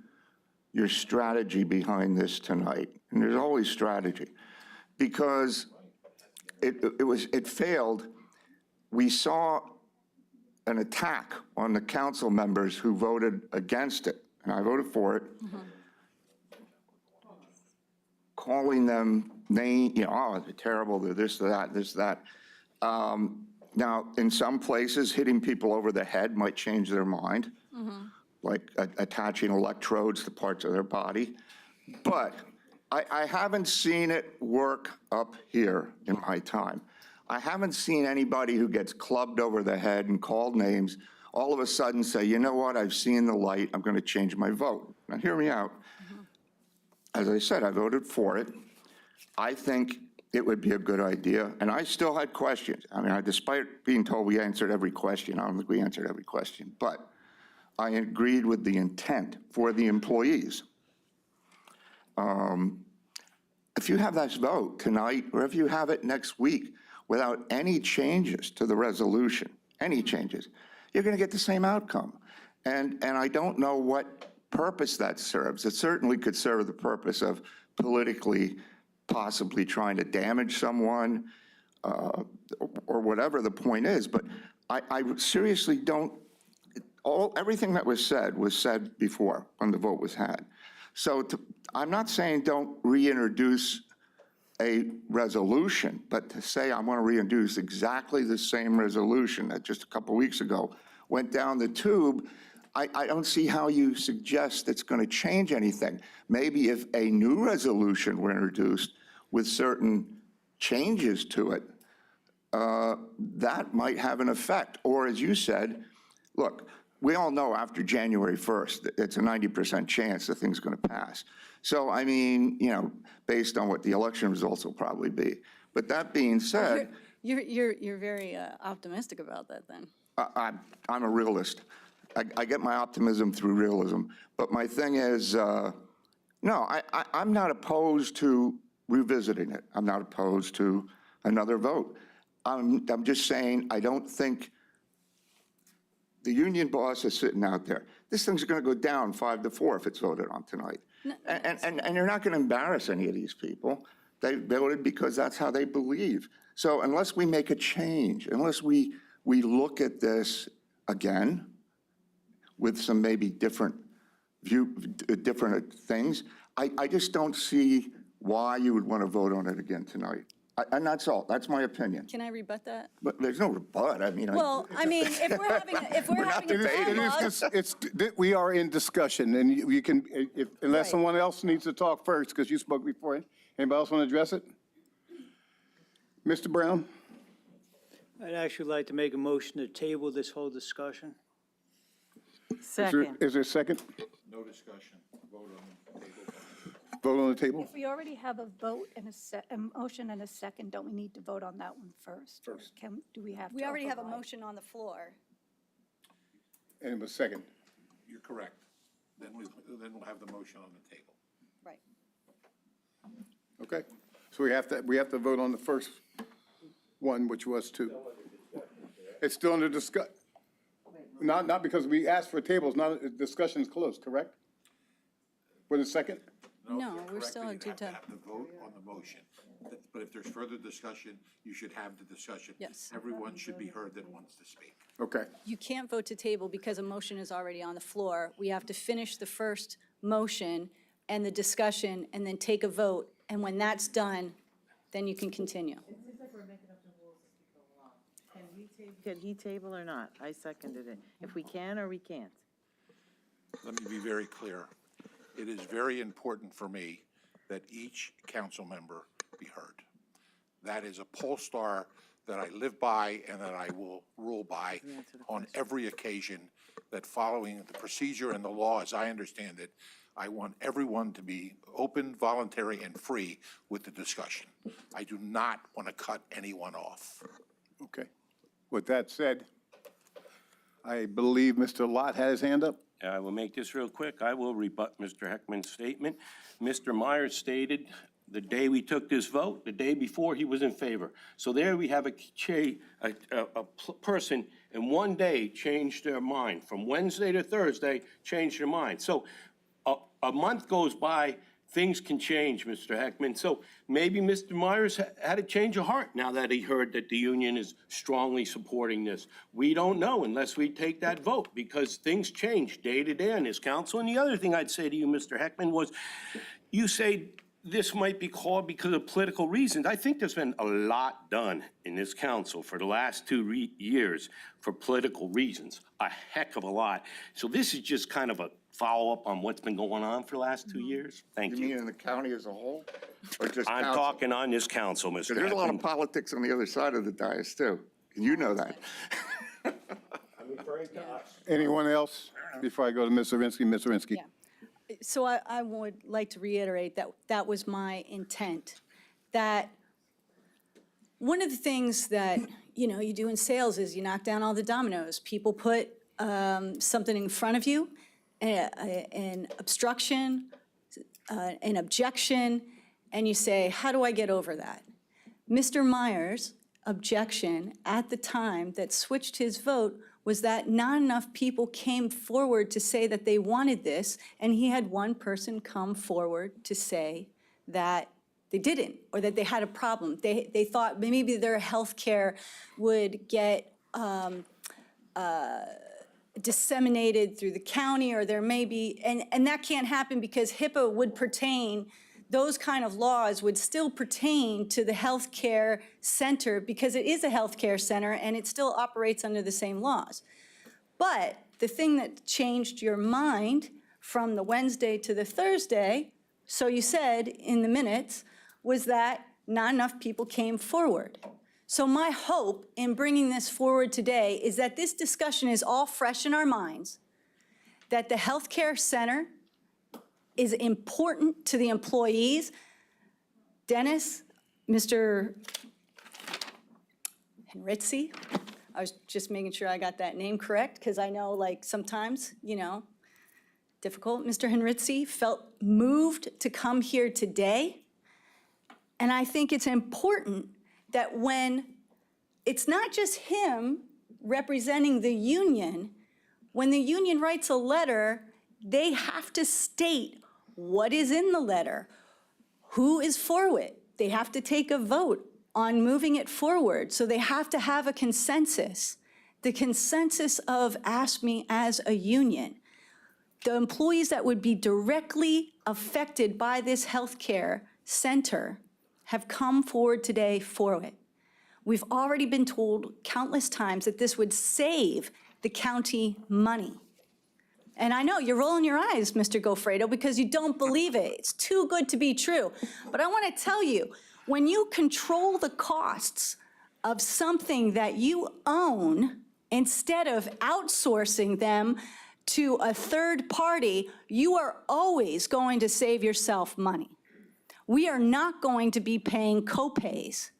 your strategy behind this tonight. And there's always strategy, because it failed. We saw an attack on the council members who voted against it, and I voted for it. Calling them names, oh, they're terrible, they're this, that, this, that. Now, in some places, hitting people over the head might change their mind, like attaching electrodes to parts of their body. But I haven't seen it work up here in my time. I haven't seen anybody who gets clubbed over the head and called names all of a sudden say, you know what, I've seen the light, I'm going to change my vote. Now, hear me out. As I said, I voted for it. I think it would be a good idea, and I still had questions. I mean, despite being told we answered every question, I don't think we answered every question, but I agreed with the intent for the employees. If you have that vote tonight, or if you have it next week without any changes to the resolution, any changes, you're going to get the same outcome. And I don't know what purpose that serves. It certainly could serve the purpose of politically possibly trying to damage someone, or whatever the point is. But I seriously don't, everything that was said before when the vote was had. So I'm not saying don't reintroduce a resolution, but to say I want to reintroduce exactly the same resolution that just a couple weeks ago went down the tube, I don't see how you suggest it's going to change anything. Maybe if a new resolution were introduced with certain changes to it, that might have an effect. Or as you said, look, we all know after January 1st, it's a 90% chance the thing's going to pass. So, I mean, based on what the election results will probably be. But that being said, You're very optimistic about that then. I'm a realist. I get my optimism through realism. But my thing is, No, I'm not opposed to revisiting it. I'm not opposed to another vote. I'm just saying, I don't think the union boss is sitting out there. This thing's going to go down 5-4 if it's voted on tonight. And you're not going to embarrass any of these people. They voted because that's how they believe. So unless we make a change, unless we look at this again with some maybe different things, I just don't see why you would want to vote on it again tonight. And that's all. That's my opinion. Can I rebut that? But there's no rebut. I mean, Well, I mean, if we're having a dialogue. We are in discussion, and you can, unless Right. someone else needs to talk first, because you spoke before. Anybody else want to address it? Mr. Brown? I'd actually like to make a motion to table this whole discussion. Is there a second? No discussion. Vote on the table. Vote on the table? If we already have a vote and a motion and a second, don't we need to vote on that one first? Do we have to? We already have a override? motion on the floor. And it was second. You're correct. Then we'll have the motion on the table. Right. Okay. So we have to vote on the first one, which was two. It's still under discuss. Not because we asked for tables, not, discussion's closed, correct? With a second? No, you're we're correct, still but on you due have to time. have the vote on the motion. But if there's further discussion, you should have the discussion. Yes. Everyone should be heard that wants to speak. Okay. You can't vote to table because a motion is already on the floor. We have to finish the first motion and the discussion and then take a vote. And when that's done, then you can continue. It seems like we're making up the rules as we go along. Can he table or not? I seconded it. If we can or we can't. Let me be very clear. It is very important for me that each council member be heard. That is a poll star that I live by and that I will rule by on every occasion, that following the procedure and the law as I understand it, I want everyone to be open, voluntary, and free with the discussion. I do not want to cut anyone off. Okay. With that said, I believe Mr. Lott had his hand up. I will make this real quick. I will rebut Mr. Heckman's statement. Mr. Myers stated the day we took this vote, the day before, he was in favor. So there we have a person in one day changed their mind. From Wednesday to Thursday, changed their mind. So a month goes by, things can change, Mr. Heckman. So maybe Mr. Myers had a change of heart now that he heard that the union is strongly supporting this. We don't know unless we take that vote, because things change day to day on this council. And the other thing I'd say to you, Mr. Heckman, was you say this might be called because of political reasons. I think there's been a lot done in this council for the last 2 years for political reasons, a heck of a lot. So this is just kind of a follow-up on what's been going on for the last 2 years. Thank you. You mean in the county as a whole? Or just I'm council? talking on this council, Mr. There's a lot of Heckman. politics on the other side of the dais, too. And you know that. Anyone else before I go to Ms. Zirinsky? Ms. Zirinsky? Yeah. So I would like to reiterate that that was my intent, that one of the things that, you do in sales is you knock down all the dominoes. People put something in front of you, an obstruction, an objection, and you say, how do I get over that? Mr. Myers' objection at the time that switched his vote was that not enough people came forward to say that they wanted this, and he had one person come forward to say that they didn't, or that they had a problem. They thought maybe their health care would get disseminated through the county, or there may be, and that can't happen because HIPAA would pertain, those kind of laws would still pertain to the healthcare center because it is a healthcare center and it still operates under the same laws. But the thing that changed your mind from the Wednesday to the Thursday, so you said in the minutes, was that not enough people came forward. So my hope in bringing this forward today is that this discussion is all fresh in our minds, that the healthcare center is important to the employees. Dennis, Mr. Henritzi, I was just making sure I got that name correct, because I know, like, sometimes, difficult. Mr. Henritzi felt moved to come here today. And I think it's important that when it's not just him representing the union, when the union writes a letter, they have to state what is in the letter, who is for it. They have to take a vote on moving it forward. So they have to have a consensus, the consensus of ASME as a union. The employees that would be directly affected by this healthcare center have come forward today for it. We've already been told countless times that this would save the county money. And I know you're rolling your eyes, Mr. Gofredo, because you don't believe it. It's too good to be true. But I want to tell you, when you control the costs of something that you own, instead of outsourcing them to a third party, you are always going to save yourself money. We are not going to be paying copays.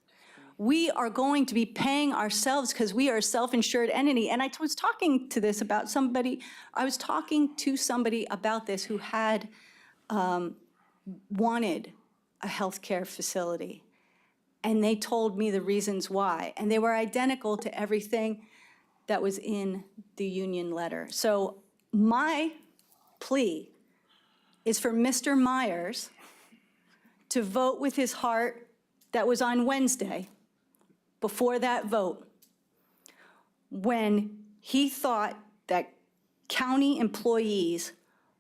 We are going to be paying ourselves because we are a self-insured entity. And I was talking to this about somebody, I was talking to somebody about this who had wanted a healthcare facility. And they told me the reasons why. And they were identical to everything that was in the union letter. So my plea is for Mr. Myers to vote with his heart that was on Wednesday, before that vote, when he thought that county employees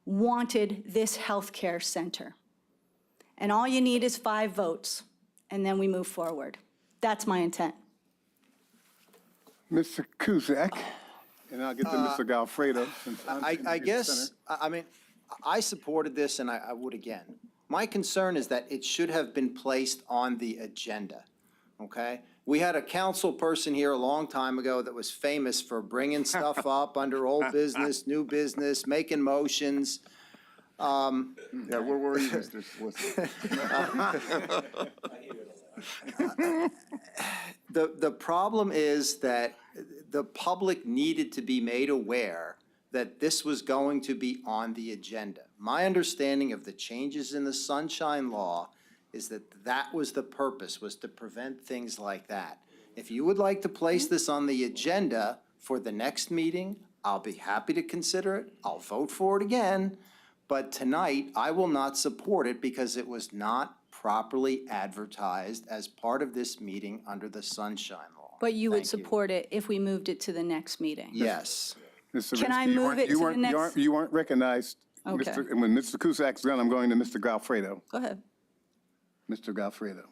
wanted this healthcare center. And all you need is 5 votes, and then we move forward. That's my intent. Mr. Cusack, and I'll get to Mr. Galfredo. since I'm sitting I here guess, center. I mean, I supported this and I would again. My concern is that it should have been placed on the agenda, okay? We had a council person here a long time ago that was famous for bringing stuff up under old business, new business, making motions. Yeah, we're worried, Mr. Solicitor. The problem is that the public needed to be made aware that this was going to be on the agenda. My understanding of the changes in the Sunshine Law is that that was the purpose, was to prevent things like that. If you would like to place this on the agenda for the next meeting, I'll be happy to consider it. I'll vote for it again. But tonight, I will not support it because it was not properly advertised as part of this meeting under the Sunshine Law. But you would Thank you. support it if we moved it to the next meeting? Yes. Mr. Can I Rinsky, you move weren't- it you to the weren't- next- You weren't recognized. Okay. And when Mr. Cusack's done, I'm going to Mr. Galfredo. Go ahead. Mr. Galfredo.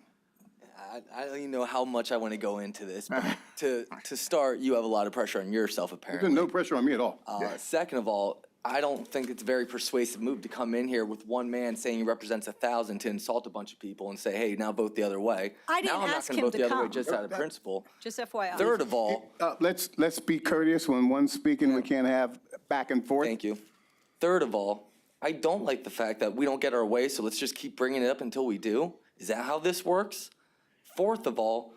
I don't even know how much I want to go into this, but to start, you have a lot of pressure on yourself, There's apparently. been no pressure on me at all. Second of all, I don't think it's a very persuasive move to come in here with one man saying he represents 1,000 to insult a bunch of people and say, hey, now vote the other way. I didn't Now I'm not ask gonna him vote to the other way come. just out of principle. Just FYI. Third of all, Let's be courteous. When one's speaking, we can't have back and forth. thank you. Third of all, I don't like the fact that we don't get our way, so let's just keep bringing it up until we do. Is that how this works? Fourth of all,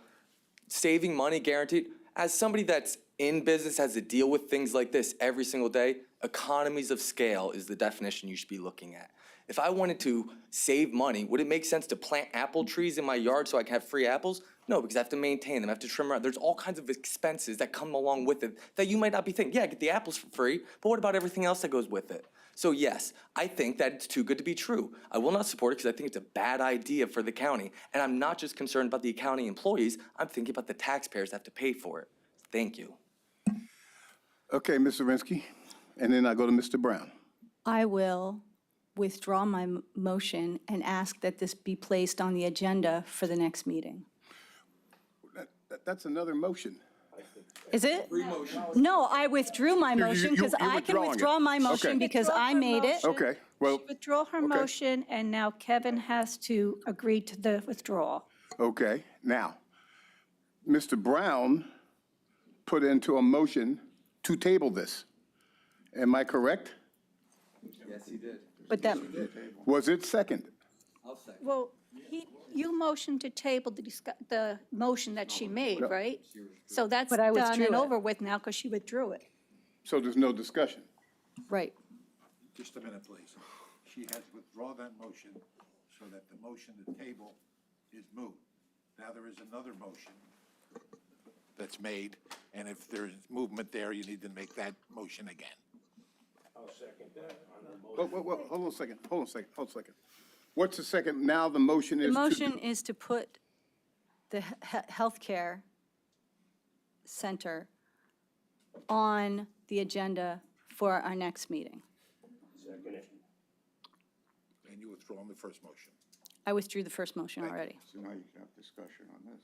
saving money guaranteed. As somebody that's in business, has to deal with things like this every single day, economies of scale is the definition you should be looking at. If I wanted to save money, would it make sense to plant apple trees in my yard so I can have free apples? No, because I have to maintain them, I have to trim around. There's all kinds of expenses that come along with it that you might not be thinking, yeah, I get the apples for free, but what about everything else that goes with it? So yes, I think that it's too good to be true. I will not support it because I think it's a bad idea for the county. And I'm not just concerned about the county employees, I'm thinking about the taxpayers that have to pay for it. Thank you. Okay, Mr. Rinsky, and then I go to Mr. Brown. I will withdraw my motion and ask that this be placed on the agenda for the next meeting. That's another motion. Is it? No, I withdrew my motion because you're I can withdrawing it. withdraw my motion Okay. because I made it. Okay, well, Withdraw her Okay. motion, and now Kevin has to agree to the withdrawal. okay. Now, Mr. Brown put into a motion to table this. Am I correct? Yes, he did. But that, Was it second? I'll second. Well, you motioned to table the motion that she made, right? So that's But I done withdrew and it. over with now because she withdrew it. So there's no discussion? right. Just a minute, please. She has withdrawn that motion so that the motion to table is moot. Now there is another motion that's made, and if there's movement there, you need to make that motion again. I'll second that. Hold on a second. What's the second? Now the motion is The to... motion is to put the healthcare center on the agenda for our next meeting. Second it. And you withdraw the first motion. I withdrew the first motion already. So now you can have discussion on this.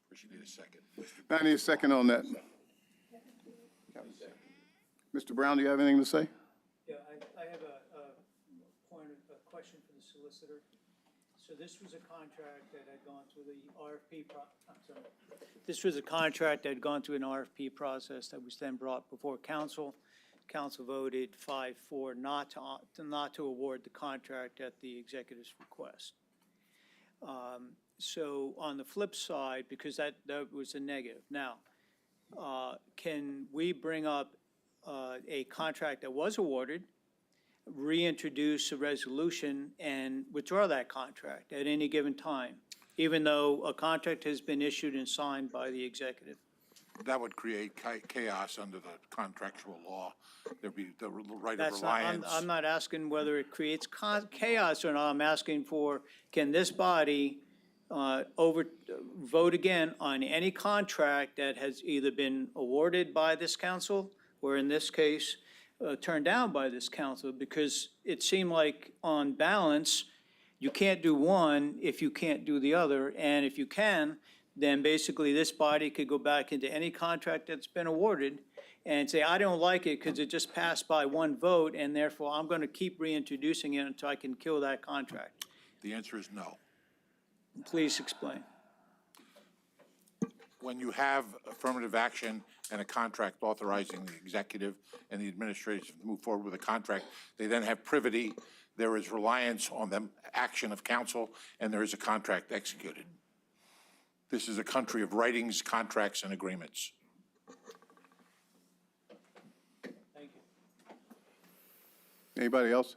First, you need a second. I need a second on that. Mr. Brown, do you have anything to say? Yeah, I have a question for the solicitor. So this was a contract that had gone through the RFP This was a contract that had gone through an RFP process that was then brought before council. Council voted 5-4 not to award the contract at the executive's request. So on the flip side, because that was a negative. Now, can we bring up a contract that was awarded, reintroduce a resolution, and withdraw that contract at any given time, even though a contract has been issued and signed by the executive? That would create chaos under the contractual law. There'd be the right of That's not, reliance. I'm not asking whether it creates chaos or not. I'm asking for, can this body vote again on any contract that has either been awarded by this council, or in this case, turned down by this council? Because it seemed like, on balance, you can't do one if you can't do the other, and if you can, then basically this body could go back into any contract that's been awarded and say, I don't like it because it just passed by one vote, and therefore I'm going to keep reintroducing it until I can kill that contract. The answer is no. Please explain. When you have affirmative action and a contract authorizing the executive and the administration to move forward with a contract, they then have privity. There is reliance on the action of council, and there is a contract executed. This is a country of writings, contracts, and agreements. Thank you. Anybody else?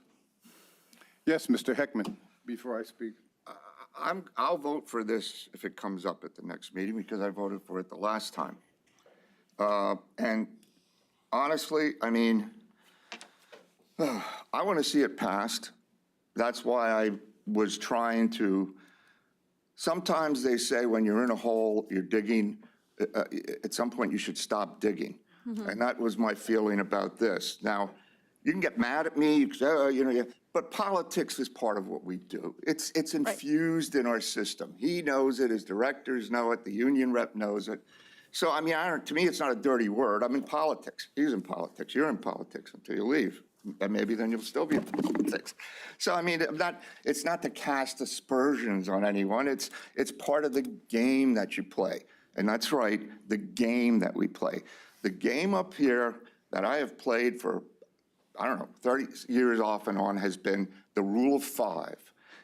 Yes, Mr. Heckman, before I speak. I'll vote for this if it comes up at the next meeting, because I voted for it the last time. And honestly, I mean, I want to see it passed. That's why I was trying to, sometimes they say when you're in a hole, you're digging, at some point you should stop digging. And that was my feeling about this. Now, you can get mad at me, but politics is part of what we do. It's infused in our system. He knows it, his directors know it, the union rep knows it. So, I mean, to me, it's not a dirty word. I'm in politics. He's in politics. You're in politics until you leave. And maybe then you'll still be in politics. So, I mean, it's not to cast aspersions on anyone. It's part of the game that you play. And that's right, the game that we play. The game up here that I have played for, I don't know, 30 years off and on, has been the rule of 5.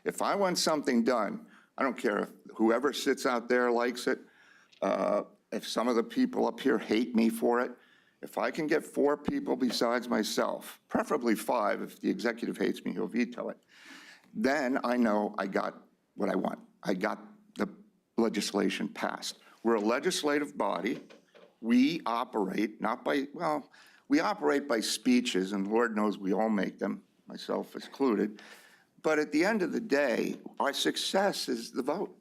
If I want something done, I don't care if whoever sits out there likes it, if some of the people up here hate me for it. If I can get 4 people besides myself, preferably 5, if the executive hates me, he'll veto it, then I know I got what I want. I got the legislation passed. We're a legislative body. We operate not by, well, we operate by speeches, and Lord knows we all make them, myself excluded. But at the end of the day, our success is the vote.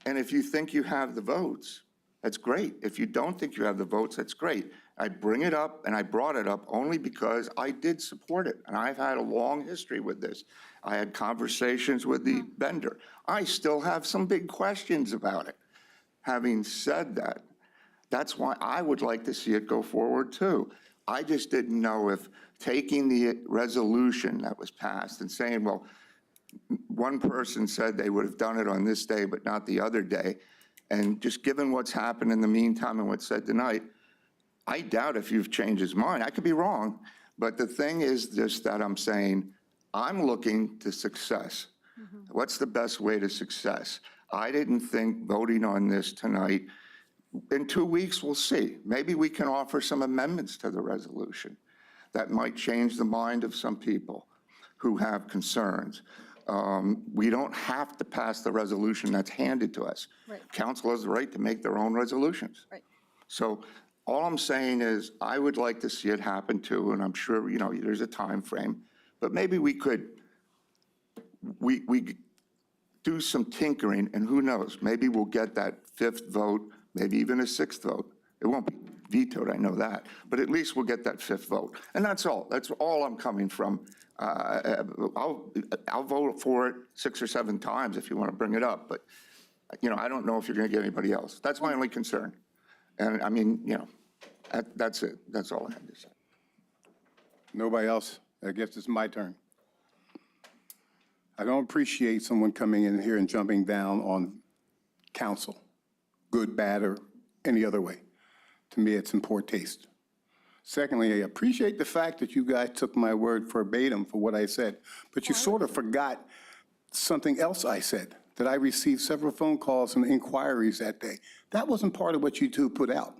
And if you think you have the votes, that's great. If you don't think you have the votes, that's great. I bring it up, and I brought it up only because I did support it, and I've had a long history with this. I had conversations with the vendor. I still have some big questions about it. Having said that, that's why I would like to see it go forward too. I just didn't know if taking the resolution that was passed and saying, well, one person said they would have done it on this day, but not the other day. And just given what's happened in the meantime and what's said tonight, I doubt if you've changed his mind. I could be wrong, but the thing is just that I'm saying, I'm looking to success. What's the best way to success? I didn't think voting on this tonight, in 2 weeks, we'll see. Maybe we can offer some amendments to the resolution that might change the mind of some people who have concerns. We don't have to pass the resolution that's handed to us. Right. Council has the right to make their own resolutions. Right. So all I'm saying is, I would like to see it happen too, and I'm sure, there's a time frame, but maybe we could, we do some tinkering, and who knows, maybe we'll get that fifth vote, maybe even a sixth vote. It won't be vetoed, I know that, but at least we'll get that fifth vote. And that's all I'm coming from. I'll vote for it 6 or 7 times if you want to bring it up, but, I don't know if you're going to get anybody else. That's my only concern. And I mean, that's it. That's all I had to say. Nobody else? I guess it's my turn. I don't appreciate someone coming in here and jumping down on council, good, bad, or any other way. To me, it's in poor taste. Secondly, I appreciate the fact that you guys took my word verbatim for what I said, but you sort of forgot something else I said, that I received several phone calls and inquiries that day. That wasn't part of what you two put out.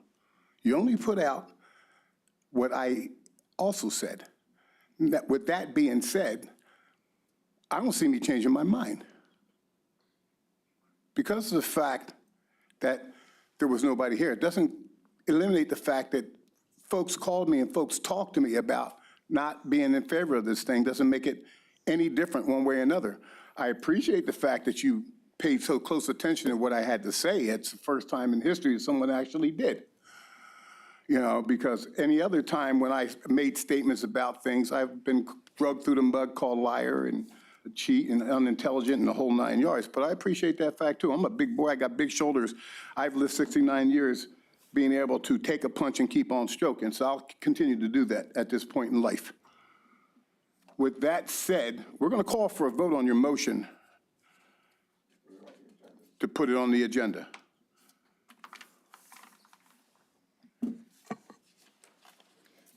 You only put out what I also said. With that being said, I don't see me changing my mind. Because of the fact that there was nobody here, it doesn't eliminate the fact that folks called me and folks talked to me about not being in favor of this thing. Doesn't make it any different one way or another. I appreciate the fact that you paid so close attention to what I had to say. It's the first time in history that someone actually did. Because any other time when I made statements about things, I've been drugged through the mud, called liar and cheat and unintelligent and the whole 9 yards. But I appreciate that fact too. I'm a big boy, I got big shoulders. I've lived 69 years being able to take a punch and keep on stroking. So I'll continue to do that at this point in life. With that said, we're going to call for a vote on your motion to put it on the agenda.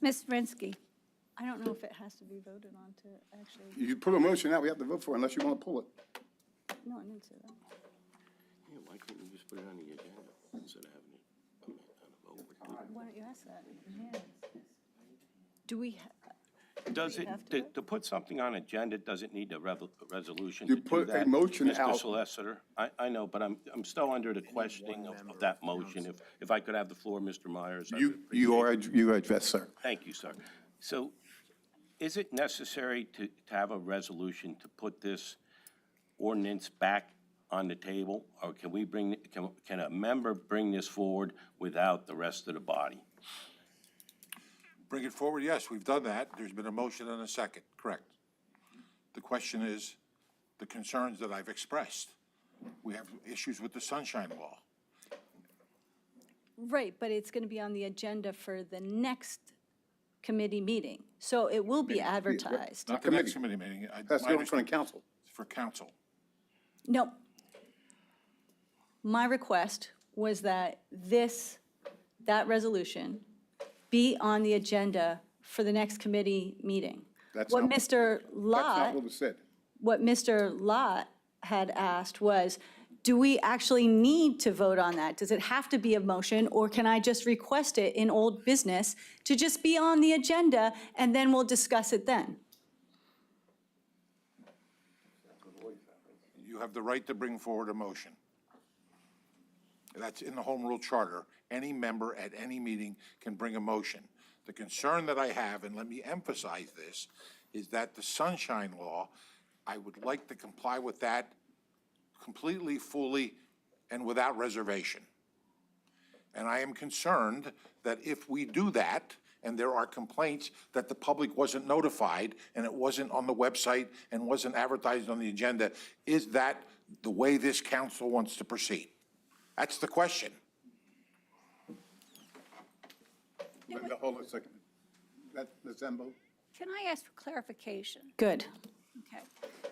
Ms. Rinsky. I don't know if it has to be voted on to actually, You put a motion out, we have to vote for it unless you want to pull it. no, I didn't say that. Yeah, why couldn't you just put it on the agenda instead of having it on a vote? Why don't you ask that? Do we, Does we it, have to to put something on agenda, does it need a resolution You to do put a that? motion out. Mr. Solicitor, I know, but I'm still under the questioning of that motion. If I could have the floor, Mr. Myers. I would You appreciate are addressed, sir. Thank you, sir. So is it necessary to have a resolution to put this ordinance back on the table? Or can we can a member bring this forward without the rest of the body? Bring it forward, yes, we've done that. There's been a motion and a second, correct. The question is the concerns that I've expressed. We have issues with the sunshine law. right, but it's going to be on the agenda for the next committee meeting. So it will be advertised. Not the next committee meeting. That's my going from the understanding- council. For council. No. My request was that that resolution be on the agenda for the next committee meeting. That's What not- Mr. That's Lott, not what was said. what Mr. Lott had asked was, do we actually need to vote on that? Does it have to be a motion, or can I just request it in old business to just be on the agenda, and then we'll discuss it then? You have the right to bring forward a motion. That's in the Home Rule Charter. Any member at any meeting can bring a motion. The concern that I have, and let me emphasize this, is that the sunshine law, I would like to comply with that completely, fully, and without reservation. And I am concerned that if we do that, and there are complaints that the public wasn't notified, and it wasn't on the website, and wasn't advertised on the agenda, is that the way this council wants to proceed? That's the question. Hold on a second. Ms. Zembo? Can I ask for clarification? Good. Okay.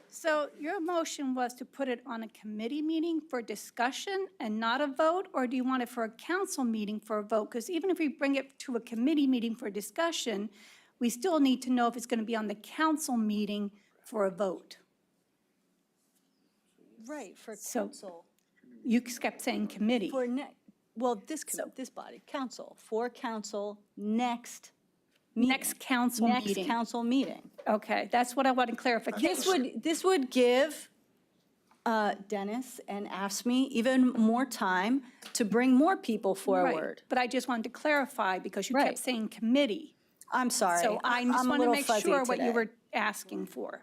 So your motion was to put it on a committee meeting for discussion and not a vote, or do you want it for a council meeting for a vote? Because even if we bring it to a committee meeting for discussion, we still need to know if it's going to be on the council meeting for a vote. Right, for So- council. You kept saying committee. For this body, council, for council, next Next council Next meeting. council meeting. Okay, that's what I wanted clarification. This would give Dennis and AFSCME even more time to bring more people Right, forward. but I just wanted to clarify because you Right. kept saying committee. I'm sorry. So I just I'm a want to little make fuzzy sure what you today. were asking for.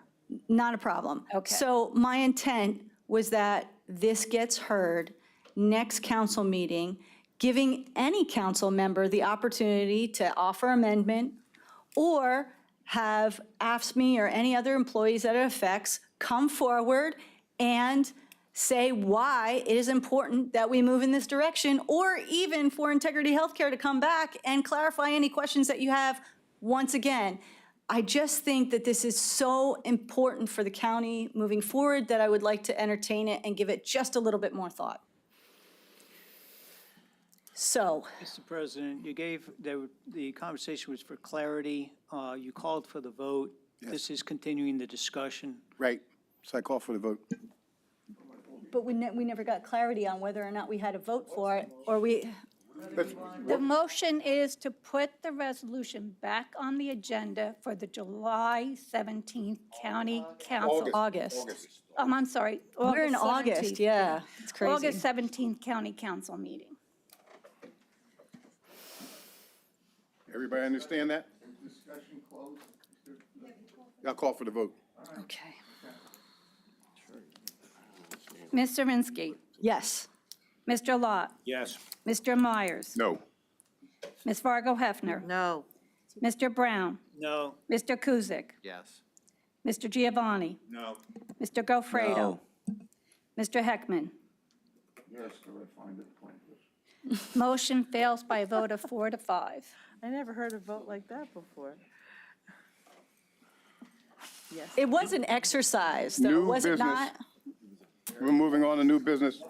Not a problem. Okay. So my intent was that this gets heard next council meeting, giving any council member the opportunity to offer amendment or have AFSCME or any other employees that it affects come forward and say why it is important that we move in this direction, or even for Integrity Healthcare to come back and clarify any questions that you have once again. I just think that this is so important for the county moving forward that I would like to entertain it and give it just a little bit more thought. So, Mr. President, you gave, the conversation was for clarity. You called for the vote. This is continuing the discussion. Right, so I call for the vote. but we never got clarity on whether or not we had a vote for it, or we, The motion is to put the resolution back on the agenda for the July 17th county council. August. I'm sorry. We're in August, 17th. yeah, it's crazy. August 17th county council meeting. Everybody understand that? I'll call for the vote. Okay. Ms. Zirinsky. Yes. Mr. Lott. Yes. Mr. Myers. No. Ms. Fargo Hefner. No. Mr. Brown. No. Mr. Kuzic. Yes. Mr. Giovanni. No. Mr. Gofredo. Mr. Heckman. Yes, I find it pointless. Motion fails by a vote of 4 to 5. I never heard a vote like that before. Yes. It was an exercise, though, New was it business. not? We're moving on to new business.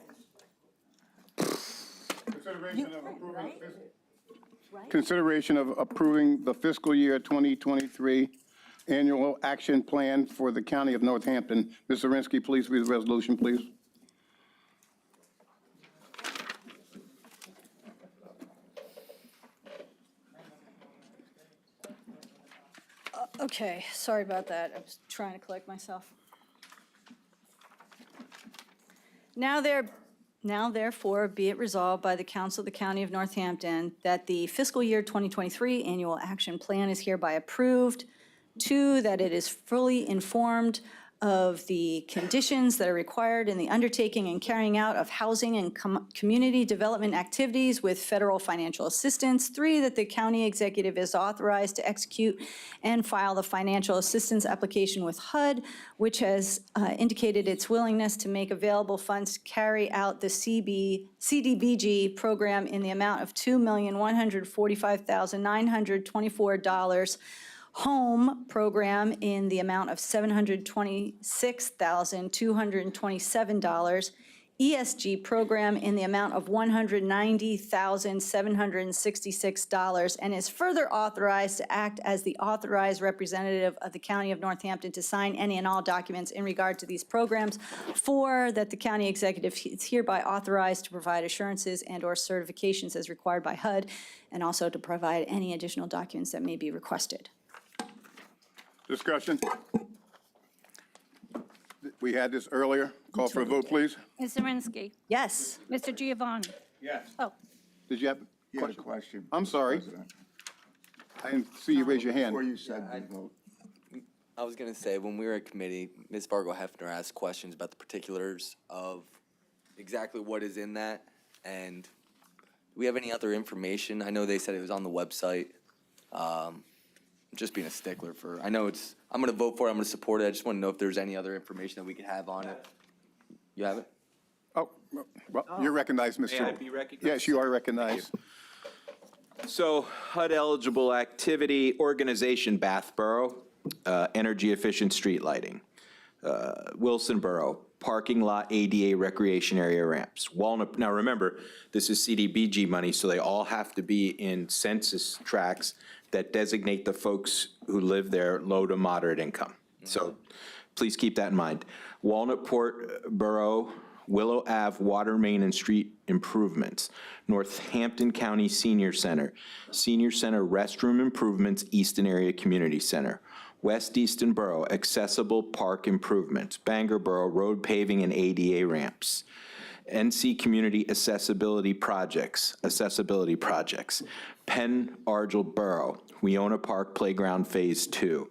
Consideration of approving the fiscal year 2023 annual action plan for the county of Northampton. Ms. Zirinsky, please read the resolution, please. Okay, sorry about that. I was trying to collect myself. Now therefore, be it resolved by the Council of the County of Northampton that the fiscal year 2023 annual action plan is hereby approved. 2, that it is fully informed of the conditions that are required in the undertaking and carrying out of housing and community development activities with federal financial assistance. 3, that the county executive is authorized to execute and file the financial assistance application with HUD, which has indicated its willingness to make available funds to carry out the CDBG program in the amount of $2,145,924, home program in the amount of $726,227, ESG program in the amount of $190,766, and is further authorized to act as the authorized representative of the County of Northampton to sign any and all documents in regard to these programs. 4, that the county executive is hereby authorized to provide assurances and/or certifications as required by HUD, and also to provide any additional documents that may be requested. Discussion? We had this earlier. Call for a vote, please. Ms. Zirinsky. Yes. Mr. Giovanni. Yes. Oh, Did you have a You had a question? question. I'm sorry. President. I didn't see you raise your hand. Before you said the vote. I was going to say, when we were at committee, Ms. Fargo Hefner asked questions about the particulars of exactly what is in that. And do we have any other information? I know they said it was on the website. Just being a stickler for, I know it's, I'm going to vote for it, I'm going to support it. I just want to know if there's any other information that we could have on it. You have it? Oh, well, you're recognized, Mr. May I be recognized? Yes, you are recognized. So HUD-eligible activity, organization, Bathborough, energy efficient street lighting. Wilson Borough, parking lot ADA recreation area ramps. Walnut, now remember, this is CDBG money, so they all have to be in census tracts that designate the folks who live there low to moderate income. So please keep that in mind. Walnut Port Borough, Willow Ave water main and street improvements, Northampton County Senior Center restroom improvements, Easton Area Community Center, West Easton Borough accessible park improvements, Bangor Borough road paving and ADA ramps, NC Community accessibility projects, Penn Argyll Borough, Weona Park Playground Phase 2.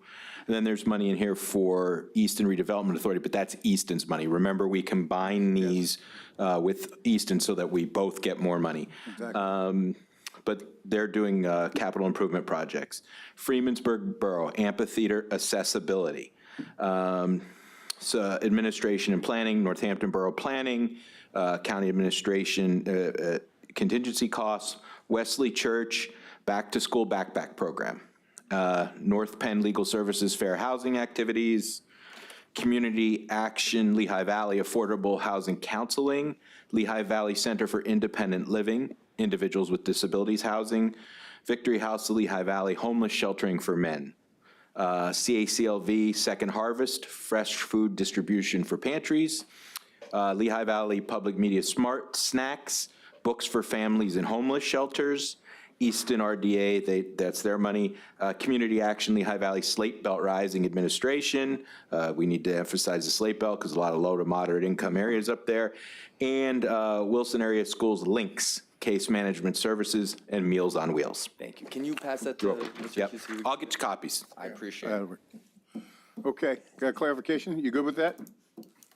And then there's money in here for Easton Redevelopment Authority, but that's Easton's money. Remember, we combine these with Easton so that we both get more money. Exactly. But they're doing capital improvement projects. Freemansburg Borough, amphitheater accessibility. So administration and planning, Northampton Borough Planning, county administration contingency costs, Wesley Church, back to school backpack program. North Penn Legal Services Fair Housing Activities, Community Action Lehigh Valley Affordable Housing Counseling, Lehigh Valley Center for Independent Living, Individuals with Disabilities Housing, Victory House Lehigh Valley Homeless Sheltering for Men, CACLV Second Harvest, Fresh Food Distribution for Pantries, Lehigh Valley Public Media Smart Snacks, Books for Families in Homeless Shelters, Easton RDA, that's their money. Community Action Lehigh Valley Slate Belt Rising Administration. We need to emphasize the Slate Belt because a lot of low to moderate income areas up there. And Wilson Area Schools Links, Case Management Services, and Meals on Wheels. Thank you. Can you pass that to Mr. Yep, Kissi? I'll get you copies. I appreciate it. Okay, got a clarification? You good with that?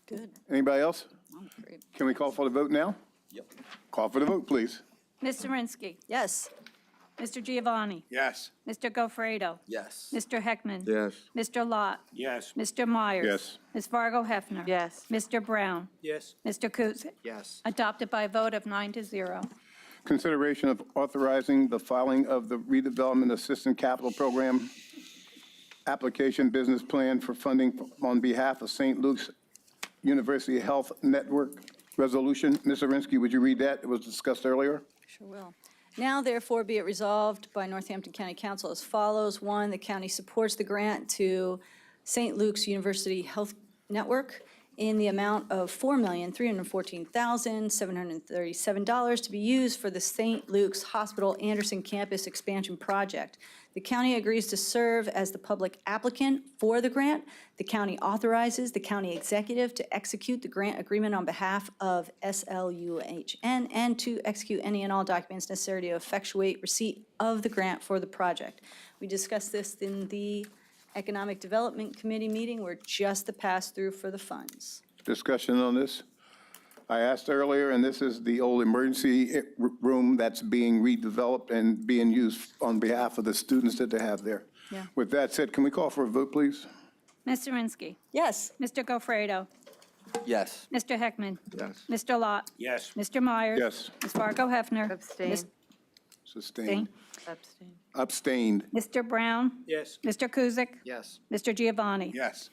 Good. Anybody else? I'm great. Can we call for the vote now? Yep. Call for the vote, please. Ms. Zirinsky. Yes. Mr. Giovanni. Yes. Mr. Gofredo. Yes. Mr. Heckman. Yes. Mr. Lott. Yes. Mr. Myers. Yes. Ms. Fargo Hefner. Yes. Mr. Brown. Yes. Mr. Kuzic. Yes. Adopted by a vote of 9-0. Consideration of authorizing the filing of the redevelopment assistant capital program application business plan for funding on behalf of St. Luke's University Health Network resolution. Ms. Zirinsky, would you read that? It was discussed earlier. Sure will. Now therefore be it resolved by Northampton County Council as follows. One, the county supports the grant to St. Luke's University Health Network in the amount of $4,314,737 to be used for the St. Luke's Hospital Anderson Campus Expansion Project. The county agrees to serve as the public applicant for the grant. The county authorizes the county executive to execute the grant agreement on behalf of SLUHN and to execute any and all documents necessary to effectuate receipt of the grant for the project. We discussed this in the Economic Development Committee meeting. We're just the pass-through for the funds. Discussion on this? I asked earlier, and this is the old emergency room that's being redeveloped and being used on behalf of the students that they have there. Yeah. With that said, can we call for a vote, please? Ms. Zirinsky. Yes. Mr. Gofredo. Yes. Mr. Heckman. Yes. Mr. Lott. Yes. Mr. Myers. Yes. Ms. Fargo Hefner. Abstain. Sustained. Abstain. Abstained. Mr. Brown. Yes. Mr. Kuzic. Yes. Mr. Giovanni. Yes.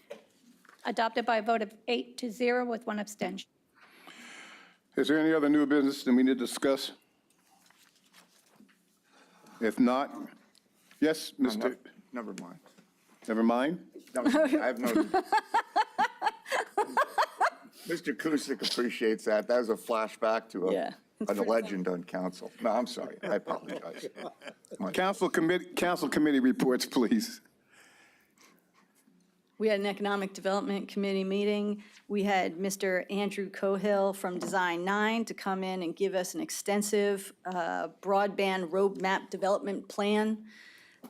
Adopted by a vote of 8-0 with one abstention. Is there any other new business that we need to discuss? If not, yes, Mr. Never mind. Never mind? No, I have no. Mr. Kuzic appreciates that. That was a flashback to Yeah, a legend on council. No, I'm sorry. I apologize. Council committee reports, please. We had an Economic Development Committee meeting. We had Mr. Andrew Cohill from Design 9 to come in and give us an extensive broadband roadmap development plan.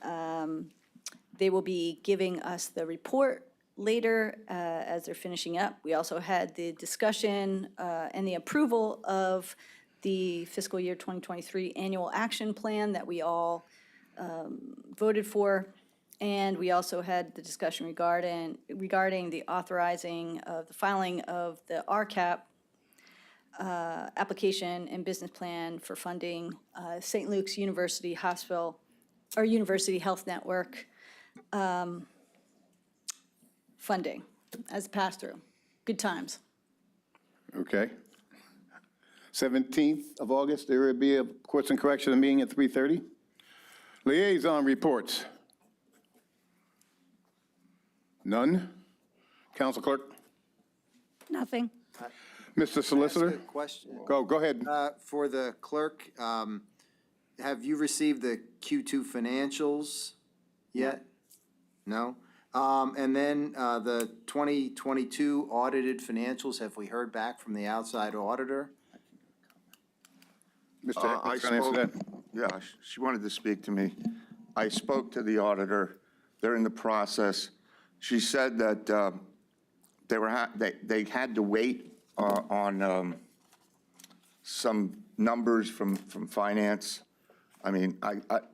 They will be giving us the report later as they're finishing up. We also had the discussion and the approval of the fiscal year 2023 annual action plan that we all voted for. And we also had the discussion regarding the authorizing of the filing of the RCAP application and business plan for funding St. Luke's University Hospital, or University Health Network funding as a pass-through. Good times. Okay. 17th of August, there will be a courts and correction meeting at 3:30. Liaison reports. None. Council Clerk. Nothing. Mr. Solicitor? Ask a question. Go ahead. For the clerk, have you received the Q2 financials yet? No? And then the 2022 audited financials, have we heard back from the outside auditor? Mr. I Heckman's going to answer spoke, that. yeah, she wanted to speak to me. I spoke to the auditor. They're in the process. She said that they had to wait on some numbers from finance. I mean,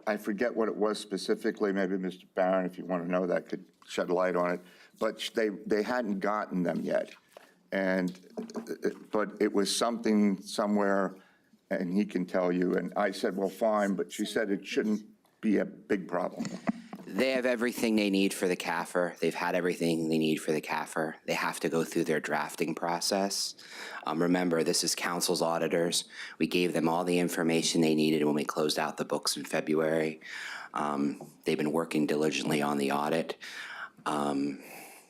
I forget what it was specifically. Maybe Mr. Barron, if you want to know that, could shed light on it. But they hadn't gotten them yet. But it was something somewhere, and he can tell you. And I said, well, fine, but she said it shouldn't be a big problem. They have everything they need for the CAFR. They've had everything they need for the CAFR. They have to go through their drafting process. Remember, this is council's auditors. We gave them all the information they needed when we closed out the books in February. They've been working diligently on the audit.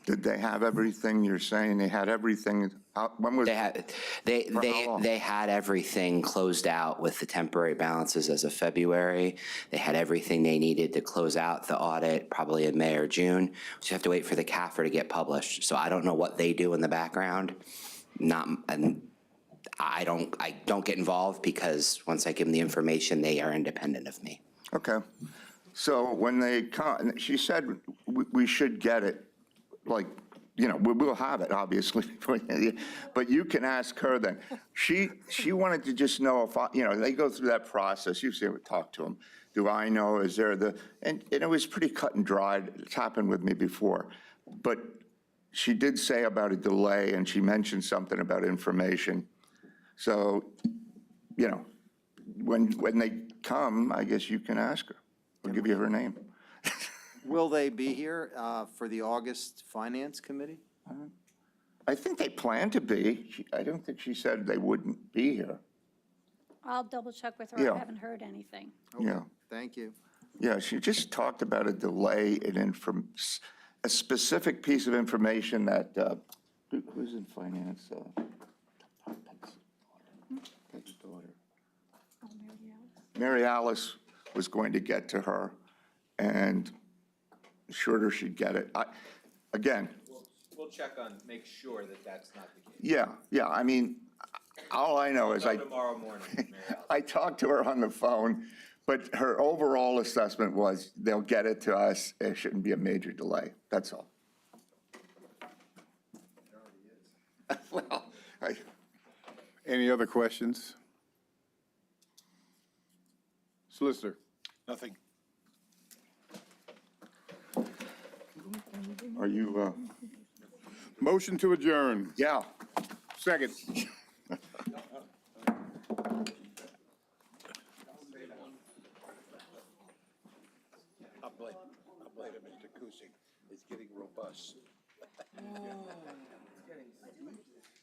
Did they have everything? You're saying they had everything? When was? They had everything closed out with the temporary balances as of February. They had everything they needed to close out the audit probably in May or June. So you have to wait for the CAFR to get published. So I don't know what they do in the background. And I don't get involved because once I give them the information, they are independent of me. Okay. So when they come, she said we should get it, like, we'll have it, obviously. But you can ask her then. She wanted to just know if, they go through that process. You see, we talk to them. Do I know, is there and it was pretty cut and dried. It's happened with me before. But she did say about a delay, and she mentioned something about information. So, when they come, I guess you can ask her. I'll give you her name. Will they be here for the August Finance Committee? I think they plan to be. I don't think she said they wouldn't be here. I'll double check with her. Yeah. I haven't heard anything. Yeah. Thank you. Yeah, she just talked about a delay in a specific piece of information that, who's in finance? Peg's daughter. Mary Alice was going to get to her, and assured her she'd get it. Again. We'll check on, make sure that that's not the case. Yeah, I mean, all I know is Tomorrow morning, Mary Alice. I talked to her on the phone, but her overall assessment was they'll get it to us. It shouldn't be a major delay. That's all. Well, Any other questions? Solicitor? Nothing. Are you, Motion to adjourn. yeah. Second. I'll blame it, Mr. Kusick. It's getting robust.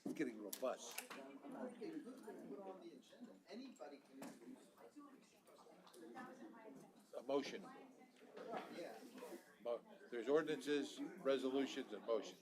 It's getting robust. A motion. There's ordinances, resolutions, and motions.